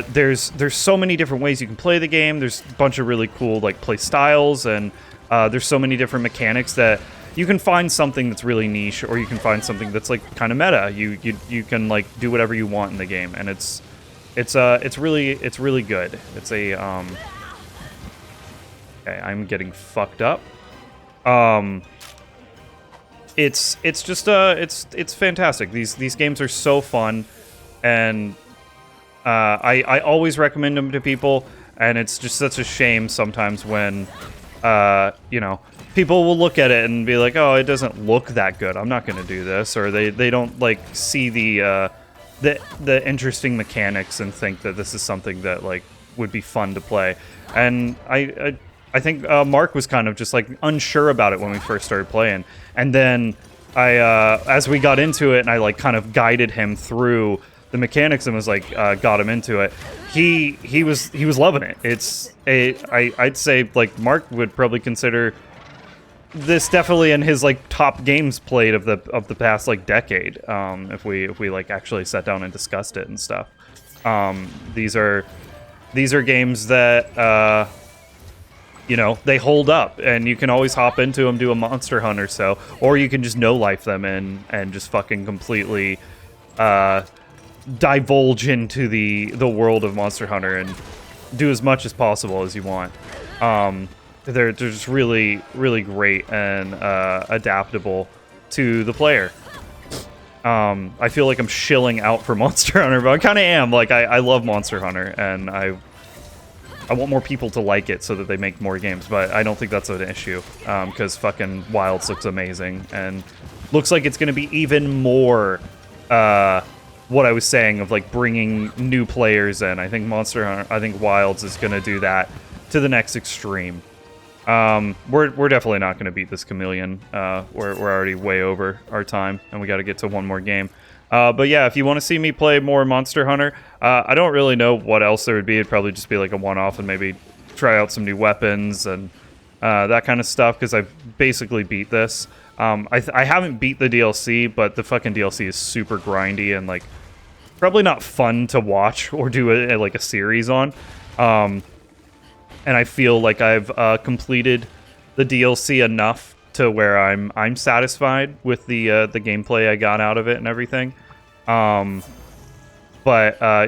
there's so many different ways you can play the game. There's a bunch of really cool like play styles, and there's so many different mechanics that you can find something that's really niche, or you can find something that's like kind of meta. You can like do whatever you want in the game, and it's really good. It's a okay, I'm getting fucked up. It's just it's fantastic. These games are so fun, and I always recommend them to people. And it's just such a shame sometimes when you know, people will look at it and be like, oh, it doesn't look that good, I'm not gonna do this, or they don't like see the interesting mechanics and think that this is something that like would be fun to play. And I think Mark was kind of just like unsure about it when we first started playing, and then as we got into it and I like kind of guided him through the mechanics and was like got him into it, he was loving it. I'd say like Mark would probably consider this definitely in his like top games played of the past like decade, if we like actually sat down and discussed it and stuff. These are games that you know, they hold up, and you can always hop into them, do a Monster Hunt or so, or you can just no-life them and just fucking completely divulge into the world of Monster Hunter and do as much as possible as you want. They're just really, really great and adaptable to the player. I feel like I'm shilling out for Monster Hunter, but I kind of am. Like, I love Monster Hunter, and I want more people to like it so that they make more games, but I don't think that's an issue, because fucking Wilds looks amazing, and looks like it's going to be even more what I was saying of like bringing new players in. I think I think Wilds is going to do that to the next extreme. We're definitely not going to beat this Chameleon. We're already way over our time, and we got to get to one more game. But yeah, if you want to see me play more Monster Hunter, I don't really know what else there would be. It'd probably just be like a one-off and maybe try out some new weapons and that kind of stuff, because I've basically beat this. I haven't beat the DLC, but the fucking DLC is super grindy and like probably not fun to watch or do like a series on. And I feel like I've completed the DLC enough to where I'm satisfied with the gameplay I got out of it and everything. But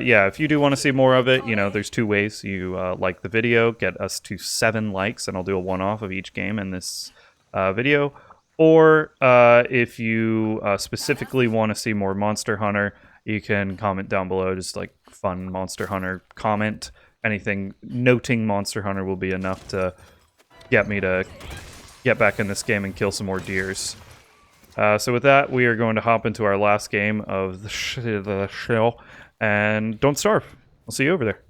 yeah, if you do want to see more of it, you know, there's two ways. You like the video, get us to 7 likes, and I'll do a one-off of each game in this video. Or if you specifically want to see more Monster Hunter, you can comment down below, just like fun Monster Hunter comment. Anything noting Monster Hunter will be enough to get me to get back in this game and kill some more deers. So with that, we are going to hop into our last game of the show, and don't starve. I'll see you over there.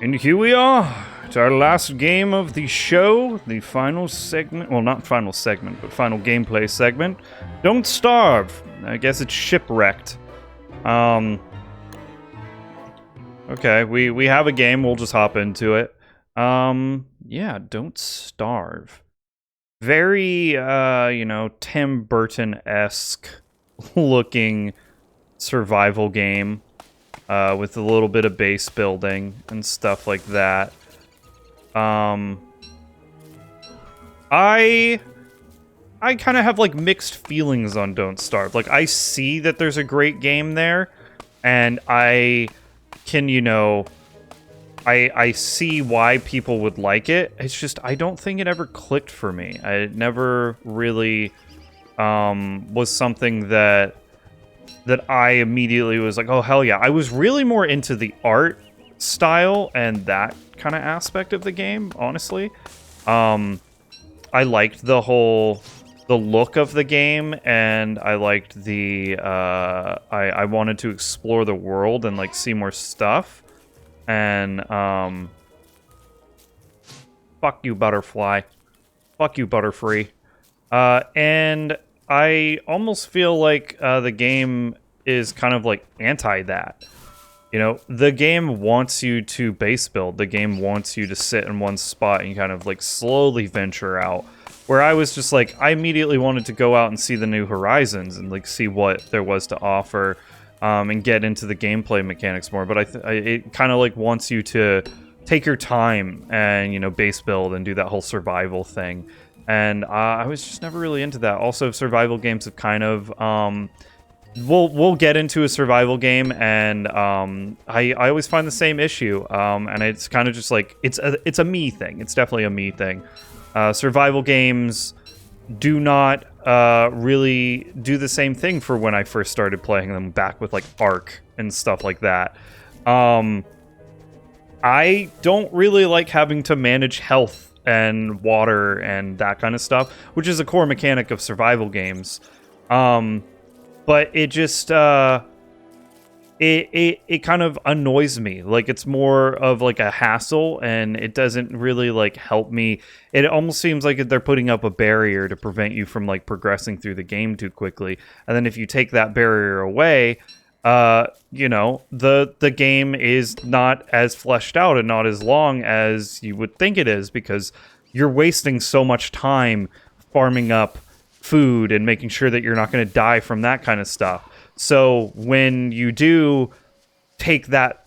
And here we are. It's our last game of the show, the final segment. Well, not final segment, but final gameplay segment. Don't starve. I guess it's shipwrecked. Okay, we have a game. We'll just hop into it. Yeah, Don't Starve. Very, you know, Tim Burton-esque looking survival game, with a little bit of base building and stuff like that. I kind of have like mixed feelings on Don't Starve. Like, I see that there's a great game there, and I can, you know, I see why people would like it. It's just, I don't think it ever clicked for me. It never really was something that I immediately was like, oh, hell yeah. I was really more into the art style and that kind of aspect of the game, honestly. I liked the whole look of the game, and I liked the I wanted to explore the world and like see more stuff. And fuck you, butterfly. Fuck you, Butterfree. And I almost feel like the game is kind of like anti that. You know, the game wants you to base build. The game wants you to sit in one spot and kind of like slowly venture out. Where I was just like, I immediately wanted to go out and see the new horizons and like see what there was to offer, and get into the gameplay mechanics more. But it kind of like wants you to take your time and, you know, base build and do that whole survival thing. And I was just never really into that. Also, survival games have kind of we'll get into a survival game, and I always find the same issue, and it's kind of just like it's a me thing. It's definitely a me thing. Survival games do not really do the same thing for when I first started playing them back with like Ark and stuff like that. I don't really like having to manage health and water and that kind of stuff, which is a core mechanic of survival games. But it just it kind of annoys me. Like, it's more of like a hassle, and it doesn't really like help me. It almost seems like they're putting up a barrier to prevent you from like progressing through the game too quickly. And then if you take that barrier away, you know, the game is not as fleshed out and not as long as you would think it is, because you're wasting so much time farming up food and making sure that you're not going to die from that kind of stuff. So when you do take that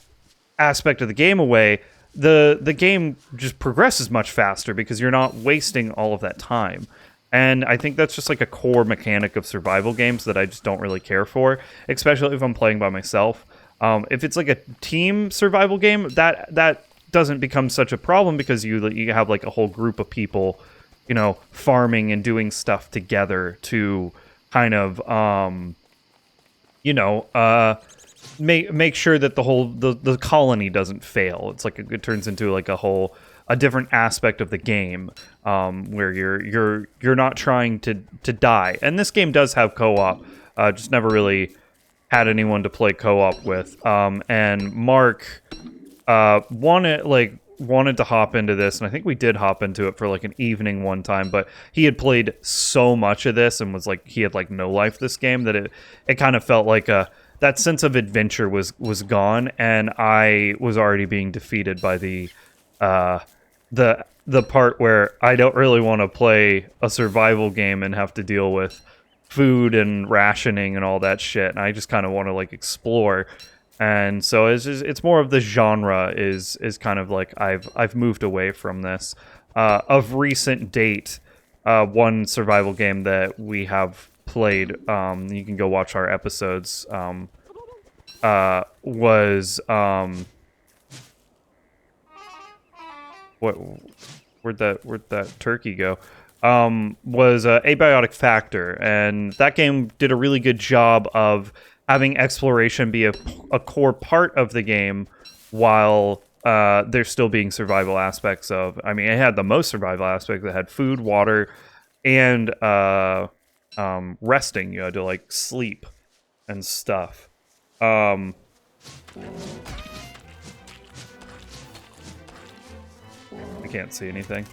aspect of the game away, the game just progresses much faster because you're not wasting all of that time. And I think that's just like a core mechanic of survival games that I just don't really care for, especially if I'm playing by myself. If it's like a team survival game, that doesn't become such a problem because you have like a whole group of people, you know, farming and doing stuff together to kind of, you know, make sure that the colony doesn't fail. It's like it turns into like a different aspect of the game, where you're not trying to die. And this game does have co-op, just never really had anyone to play co-op with. And Mark wanted to hop into this, and I think we did hop into it for like an evening one time, but he had played so much of this and was like, he had like no life this game, that it kind of felt like that sense of adventure was gone, and I was already being defeated by the part where I don't really want to play a survival game and have to deal with food and rationing and all that shit, and I just kind of want to like explore. And so it's more of the genre is kind of like I've moved away from this. Of recent date, one survival game that we have played, you can go watch our episodes, was where'd that turkey go? Was Abiotic Factor, and that game did a really good job of having exploration be a core part of the game, while there's still being survival aspects of. I mean, it had the most survival aspects. It had food, water, and resting. You had to like sleep and stuff. I can't see anything.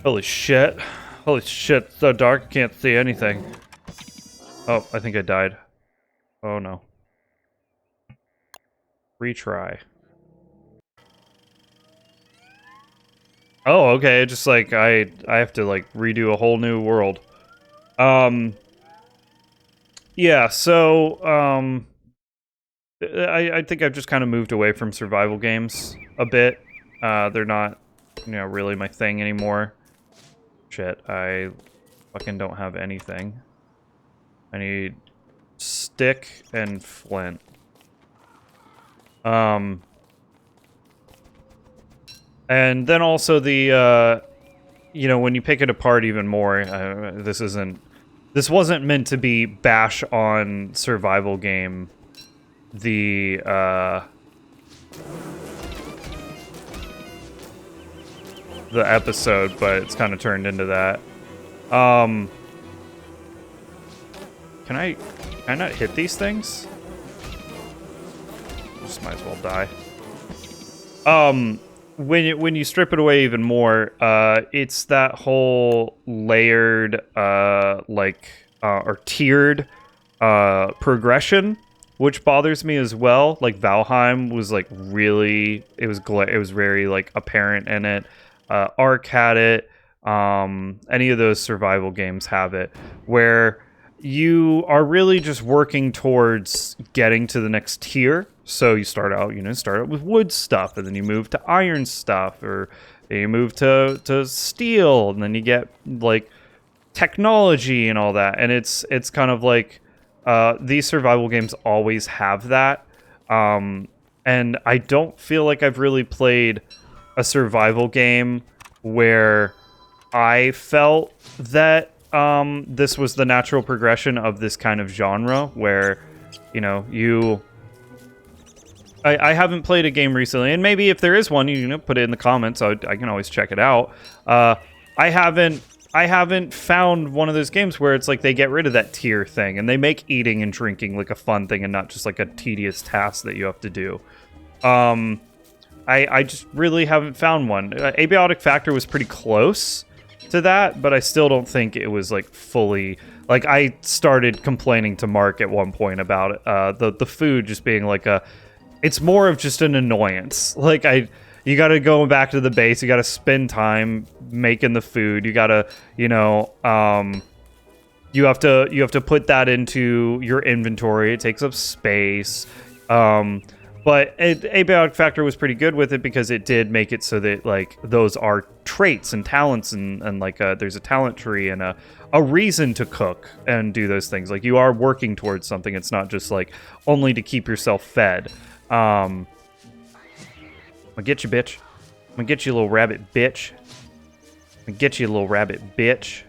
Holy shit. Holy shit, it's so dark, I can't see anything. Oh, I think I died. Oh no. Retry. Oh, okay, just like, I have to like redo a whole new world. Yeah, so, I think I've just kind of moved away from survival games a bit. They're not, you know, really my thing anymore. Shit, I fucking don't have anything. I need stick and flint. And then also the, you know, when you pick it apart even more, this wasn't meant to be bash on survival game. the episode, but it's kind of turned into that. Can I not hit these things? Just might as well die. When you strip it away even more, it's that whole layered, or tiered, progression, which bothers me as well. Like Valheim was like really, it was very like apparent in it. Ark had it. Any of those survival games have it, where you are really just working towards getting to the next tier. So you start out with wood stuff, and then you move to iron stuff, or you move to steel, and then you get like technology and all that. And it's kind of like these survival games always have that. And I don't feel like I've really played a survival game where I felt that this was the natural progression of this kind of genre, where, you know, I haven't played a game recently, and maybe if there is one, put it in the comments. I can always check it out. I haven't found one of those games where it's like they get rid of that tier thing and they make eating and drinking like a fun thing and not just like a tedious task that you have to do. I just really haven't found one. Abiotic Factor was pretty close to that, but I still don't think it was like fully. Like, I started complaining to Mark at one point about it, the food just being like it's more of just an annoyance. Like, you got to go back to the base. You got to spend time making the food. You got to, you have to put that into your inventory. It takes up space. But Abiotic Factor was pretty good with it because it did make it so that, like, those are traits and talents, and like there's a talent tree and a reason to cook and do those things. Like, you are working towards something. It's not just like only to keep yourself fed. I'm gonna get you, bitch. I'm gonna get you, little rabbit bitch. I'm gonna get you, little rabbit bitch.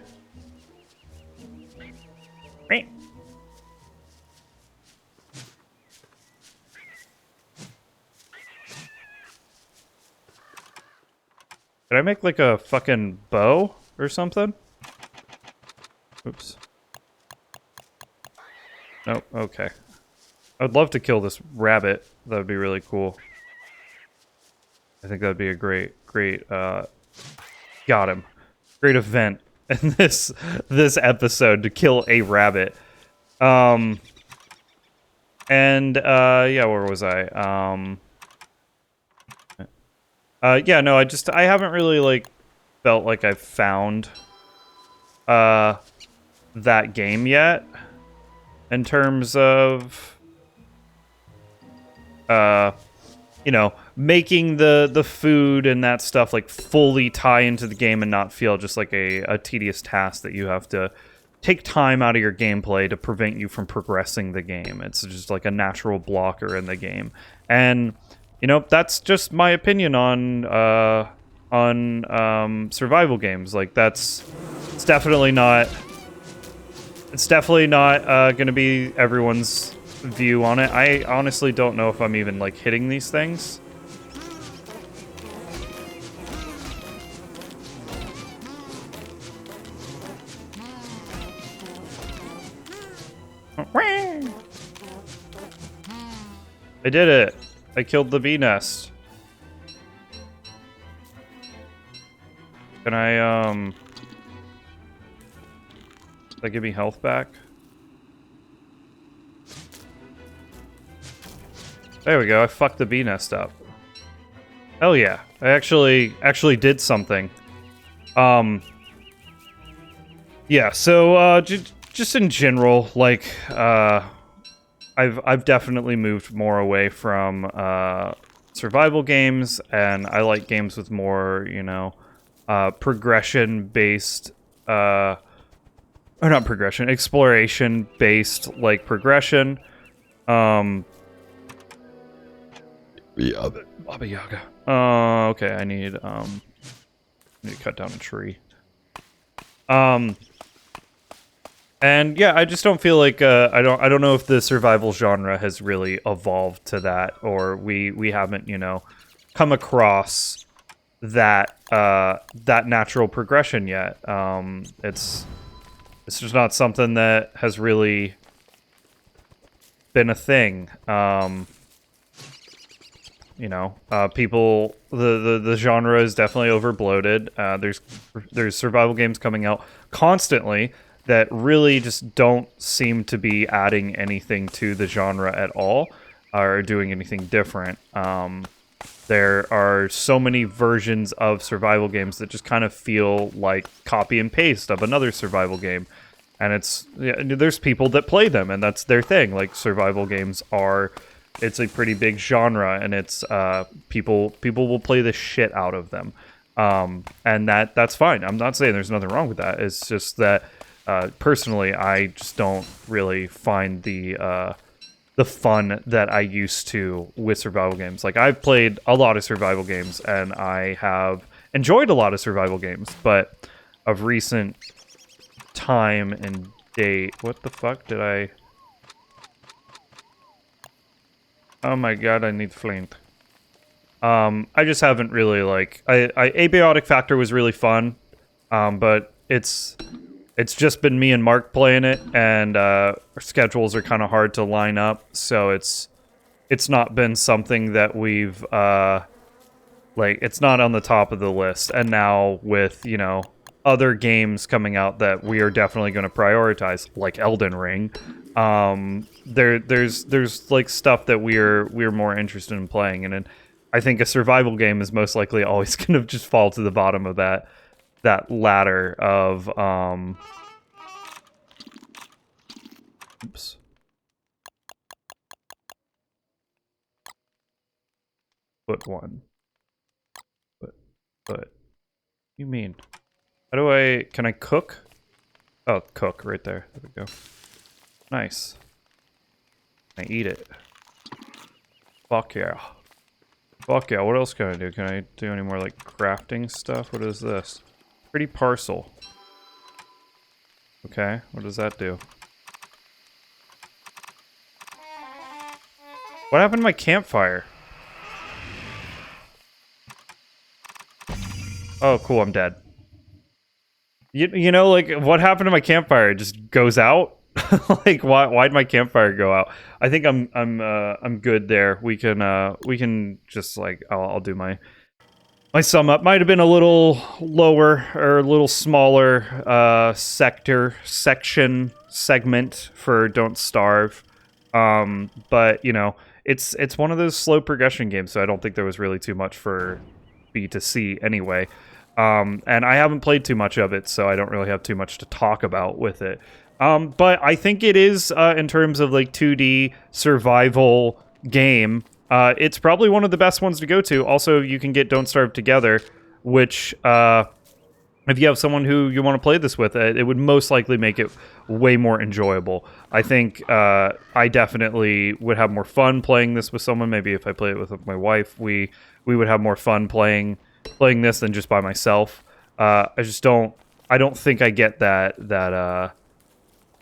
Did I make like a fucking bow or something? Oops. Nope, okay. I'd love to kill this rabbit. That would be really cool. I think that would be a great, got him. Great event in this episode to kill a rabbit. Yeah, where was I? Yeah, no, I haven't really, like, felt like I've found, that game yet, in terms of, making the food and that stuff, like, fully tie into the game and not feel just like a tedious task that you have to take time out of your gameplay to prevent you from progressing the game. It's just like a natural blocker in the game. And that's just my opinion on survival games. Like, it's definitely not going to be everyone's view on it. I honestly don't know if I'm even, like, hitting these things. I did it. I killed the bee nest. Can I, does that give me health back? There we go, I fucked the bee nest up. Hell yeah, I actually did something. Yeah, so, just in general, like, I've definitely moved more away from survival games, and I like games with more, progression-based, or not progression, exploration-based, like, progression. Baba Yaga. Okay, I need to cut down a tree. And yeah, I just don't feel like I don't know if the survival genre has really evolved to that, or we haven't come across that natural progression yet. It's just not something that has really been a thing. You know, people, the genre is definitely overbloated. There's survival games coming out constantly that really just don't seem to be adding anything to the genre at all, or doing anything different. There are so many versions of survival games that just kind of feel like copy and paste of another survival game. And there's people that play them, and that's their thing. Like, survival games it's a pretty big genre, and it's people will play the shit out of them. And that's fine. I'm not saying there's nothing wrong with that. It's just that personally, I just don't really find the fun that I used to with survival games. Like, I've played a lot of survival games, and I have enjoyed a lot of survival games, but of recent time and date... What the fuck did I... Oh my god, I need flint. I just haven't really, like... Abiotic Factor was really fun, but it's just been me and Mark playing it, and our schedules are kind of hard to line up, so it's not been something that we've, like, it's not on the top of the list. And now with, you know, other games coming out that we are definitely going to prioritize, like Elden Ring, there's like stuff that we're more interested in playing, and I think a survival game is most likely always going to just fall to the bottom of that ladder of oops. Put one. But you mean? Can I cook? Oh, cook right there. There we go. Nice. Can I eat it? Fuck yeah. Fuck yeah, what else can I do? Can I do any more, like, crafting stuff? What is this? Pretty parcel. Okay, what does that do? What happened to my campfire? Oh, cool, I'm dead. You know, like, what happened to my campfire? It just goes out? Like, why'd my campfire go out? I think I'm good there. We can just, like, I'll do my sum up. Might have been a little lower or a little smaller segment for Don't Starve. But, you know, it's one of those slow progression games, so I don't think there was really too much for B to see anyway. And I haven't played too much of it, so I don't really have too much to talk about with it. But I think it is, in terms of, like, 2D survival game, it's probably one of the best ones to go to. Also, you can get Don't Starve together, which, if you have someone who you want to play this with, it would most likely make it way more enjoyable. I think I definitely would have more fun playing this with someone. Maybe if I play it with my wife, we would have more fun playing this than just by myself. I don't think I get that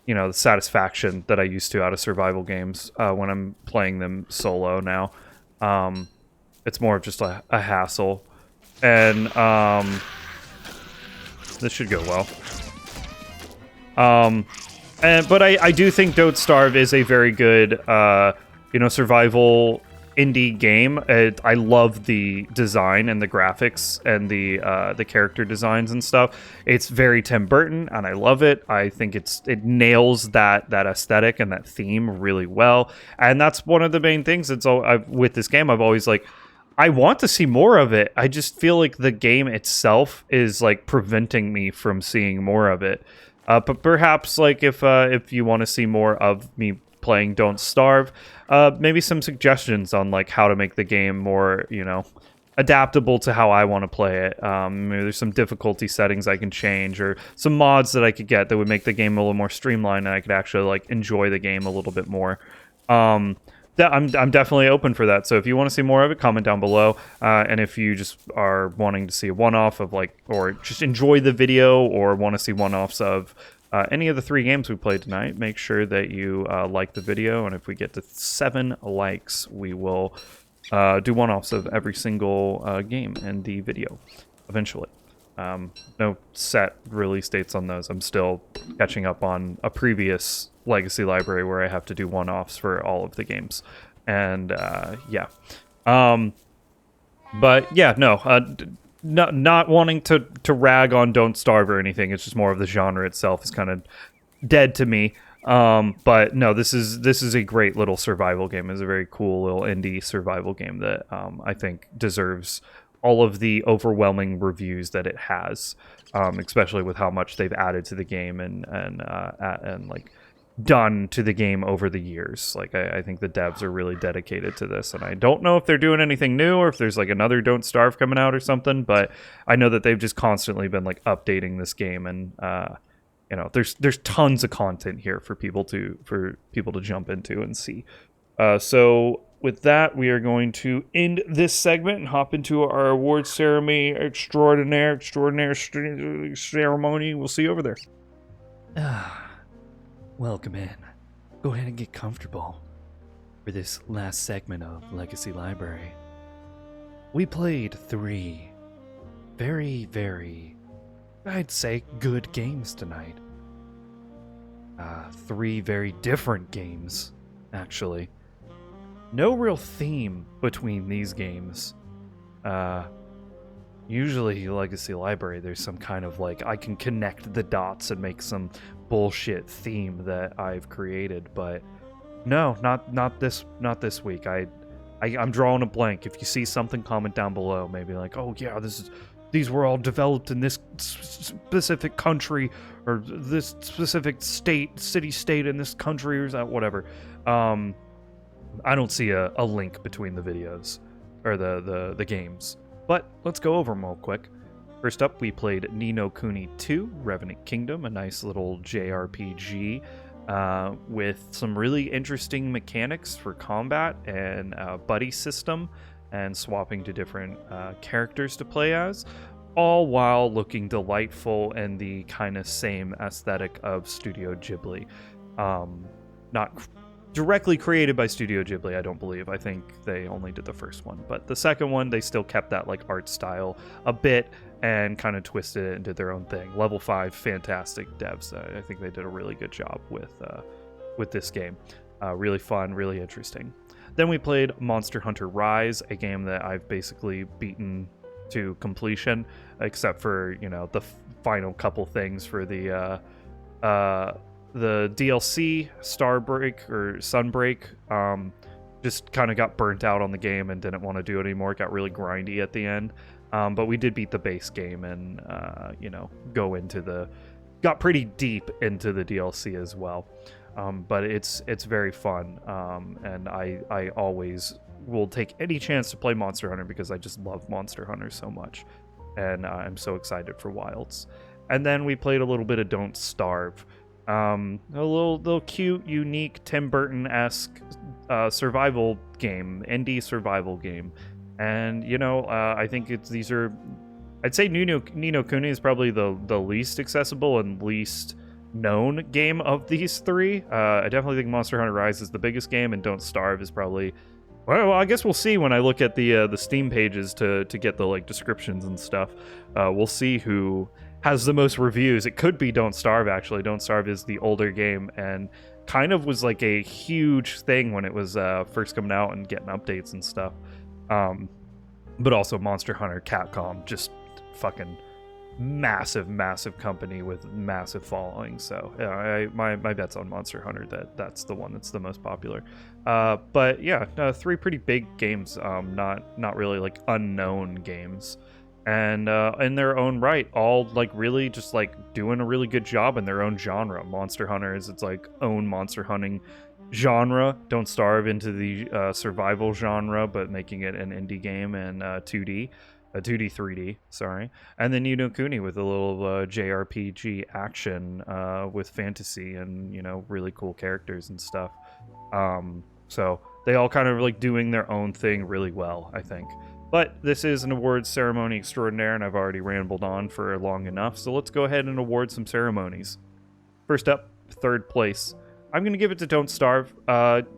you know, the satisfaction that I used to out of survival games when I'm playing them solo now. It's more of just a hassle. And this should go well. But I do think Don't Starve is a very good, you know, survival indie game. I love the design and the graphics and the character designs and stuff. It's very Tim Burton, and I love it. I think it nails that aesthetic and that theme really well. And that's one of the main things. With this game, I've always, like, I want to see more of it. I just feel like the game itself is, like, preventing me from seeing more of it. But perhaps, like, if you want to see more of me playing Don't Starve, maybe some suggestions on, like, how to make the game more, you know, adaptable to how I want to play it. Maybe there's some difficulty settings I can change, or some mods that I could get that would make the game a little more streamlined, and I could actually, like, enjoy the game a little bit more. I'm definitely open for that. So if you want to see more of it, comment down below. And if you just are wanting to see a one-off of, like, or just enjoy the video, or want to see one-offs of any of the 3 games we played tonight, make sure that you like the video. And if we get to 7 likes, we will do one-offs of every single game in the video eventually. No set release dates on those. I'm still catching up on a previous Legacy library where I have to do one-offs for all of the games. And yeah. But yeah, no, not wanting to rag on Don't Starve or anything. It's just more of the genre itself is kind of dead to me. But no, this is a great little survival game. It's a very cool little indie survival game that I think deserves all of the overwhelming reviews that it has, especially with how much they've added to the game and like done to the game over the years. Like I think the devs are really dedicated to this, and I don't know if they're doing anything new or if there's like another Don't Starve coming out or something, but I know that they've just constantly been like updating this game, and you know, there's tons of content here for people to jump into and see. So with that, we are going to end this segment and hop into our awards ceremony, extraordinaire ceremony. We'll see you over there. Welcome in. Go ahead and get comfortable for this last segment of Legacy Library. We played 3 very, very, I'd say, good games tonight. 3 very different games, actually. No real theme between these games. Usually Legacy Library, there's some kind of like, I can connect the dots and make some bullshit theme that I've created, but no, not this week. I'm drawing a blank. If you see something, comment down below. Maybe like, oh yeah, these were all developed in this specific country or this specific city-state in this country or whatever. I don't see a link between the videos or the games, but let's go over them real quick. First up, we played Ni no Kuni 2, Revenant Kingdom, a nice little JRPG with some really interesting mechanics for combat and buddy system and swapping to different characters to play as, all while looking delightful and the kind of same aesthetic of Studio Ghibli. Not directly created by Studio Ghibli, I don't believe. I think they only did the first one, but the second one, they still kept that like art style a bit and kind of twisted it and did their own thing. Level 5, fantastic devs. I think they did a really good job with this game. Really fun, really interesting. Then we played Monster Hunter Rise, a game that I've basically beaten to completion, except for, you know, the final couple things for the DLC, Starbreak or Sunbreak. Just kind of got burnt out on the game and didn't want to do it anymore. It got really grindy at the end. But we did beat the base game and, you know, got pretty deep into the DLC as well. But it's very fun. And I always will take any chance to play Monster Hunter because I just love Monster Hunter so much. And I'm so excited for Wilds. And then we played a little bit of Don't Starve. A little cute, unique, Tim Burton-esque survival game, indie survival game. And, you know, I think I'd say Ni no Kuni is probably the least accessible and least known game of these 3. I definitely think Monster Hunter Rise is the biggest game, and Don't Starve is probably, well, I guess we'll see when I look at the Steam pages to get the like descriptions and stuff. We'll see who has the most reviews. It could be Don't Starve, actually. Don't Starve is the older game and kind of was like a huge thing when it was first coming out and getting updates and stuff. But also Monster Hunter, Capcom, just fucking massive company with massive following. So yeah, my bet's on Monster Hunter that's the one that's the most popular. But yeah, 3 pretty big games, not really like unknown games. And in their own right, all like really just like doing a really good job in their own genre. Monster Hunter is its like own monster hunting genre. Don't Starve into the survival genre, but making it an indie game and 2D 3D, sorry. And then Ni no Kuni with a little JRPG action with fantasy and, you know, really cool characters and stuff. So they all kind of like doing their own thing really well, I think. But this is an awards ceremony extraordinaire, and I've already rambled on for long enough, so let's go ahead and award some ceremonies. First up, third place, I'm going to give it to Don't Starve.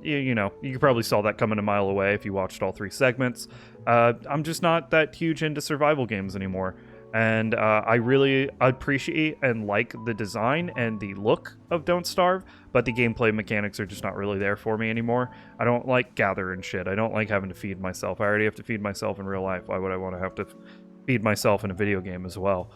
You know, you probably saw that coming a mile away if you watched all 3 segments. I'm just not that huge into survival games anymore. And I really appreciate and like the design and the look of Don't Starve, but the gameplay mechanics are just not really there for me anymore. I don't like gather and shit. I don't like having to feed myself. I already have to feed myself in real life. Why would I want to have to feed myself in a video game as well?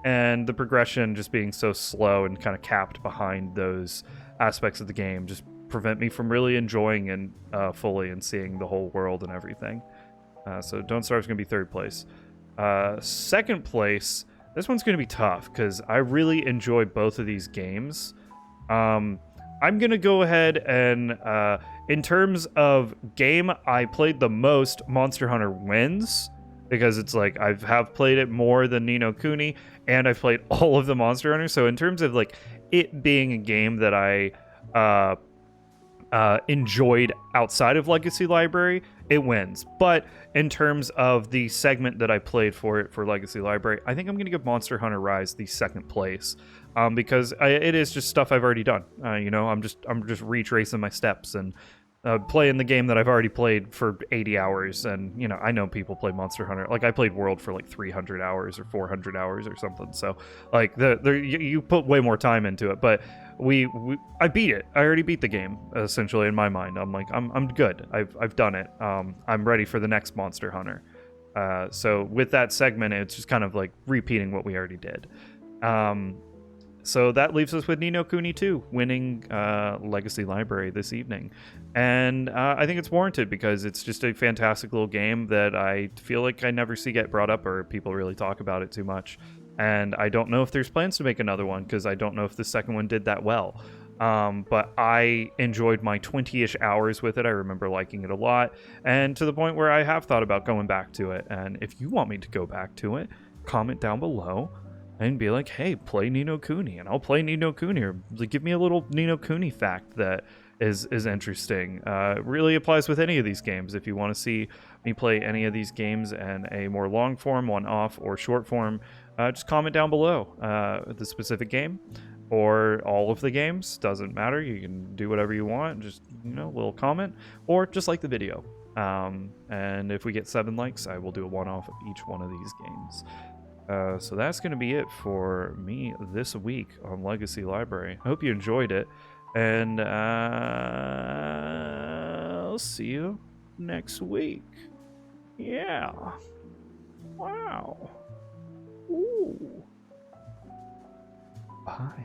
And the progression just being so slow and kind of capped behind those aspects of the game just prevent me from really enjoying and fully and seeing the whole world and everything. So Don't Starve is going to be 3rd place. 2nd place, this one's going to be tough because I really enjoy both of these games. I'm going to go ahead and, in terms of game I played the most, Monster Hunter wins. Because it's like I have played it more than Ni no Kuni, and I've played all of the Monster Hunters. So in terms of like it being a game that I enjoyed outside of Legacy Library, it wins. But in terms of the segment that I played for it for Legacy Library, I think I'm going to give Monster Hunter Rise the 2nd place, because it is just stuff I've already done. You know, I'm just retracing my steps and playing the game that I've already played for 80 hours. And, you know, I know people play Monster Hunter. Like, I played World for like 300 hours or 400 hours or something. So, like, you put way more time into it. But I beat it. I already beat the game, essentially, in my mind. I'm like, I'm good. I've done it. I'm ready for the next Monster Hunter. So with that segment, it's just kind of like repeating what we already did. So that leaves us with Ni no Kuni 2 winning Legacy Library this evening. And I think it's warranted because it's just a fantastic little game that I feel like I never see get brought up or people really talk about it too much. And I don't know if there's plans to make another one because I don't know if the second one did that well. But I enjoyed my 20-ish hours with it. I remember liking it a lot. And to the point where I have thought about going back to it. And if you want me to go back to it, comment down below. And be like, hey, play Ni no Kuni, and I'll play Ni no Kuni, or give me a little Ni no Kuni fact that is interesting. It really applies with any of these games. If you want to see me play any of these games in a more long form, one-off, or short form, just comment down below the specific game, or all of the games. Doesn't matter. You can do whatever you want. Just, you know, a little comment, or just like the video. And if we get 7 likes, I will do a one-off of each one of these games. So that's going to be it for me this week on Legacy Library. I hope you enjoyed it, and I'll see you next week. Yeah. Wow. Ooh. Bye.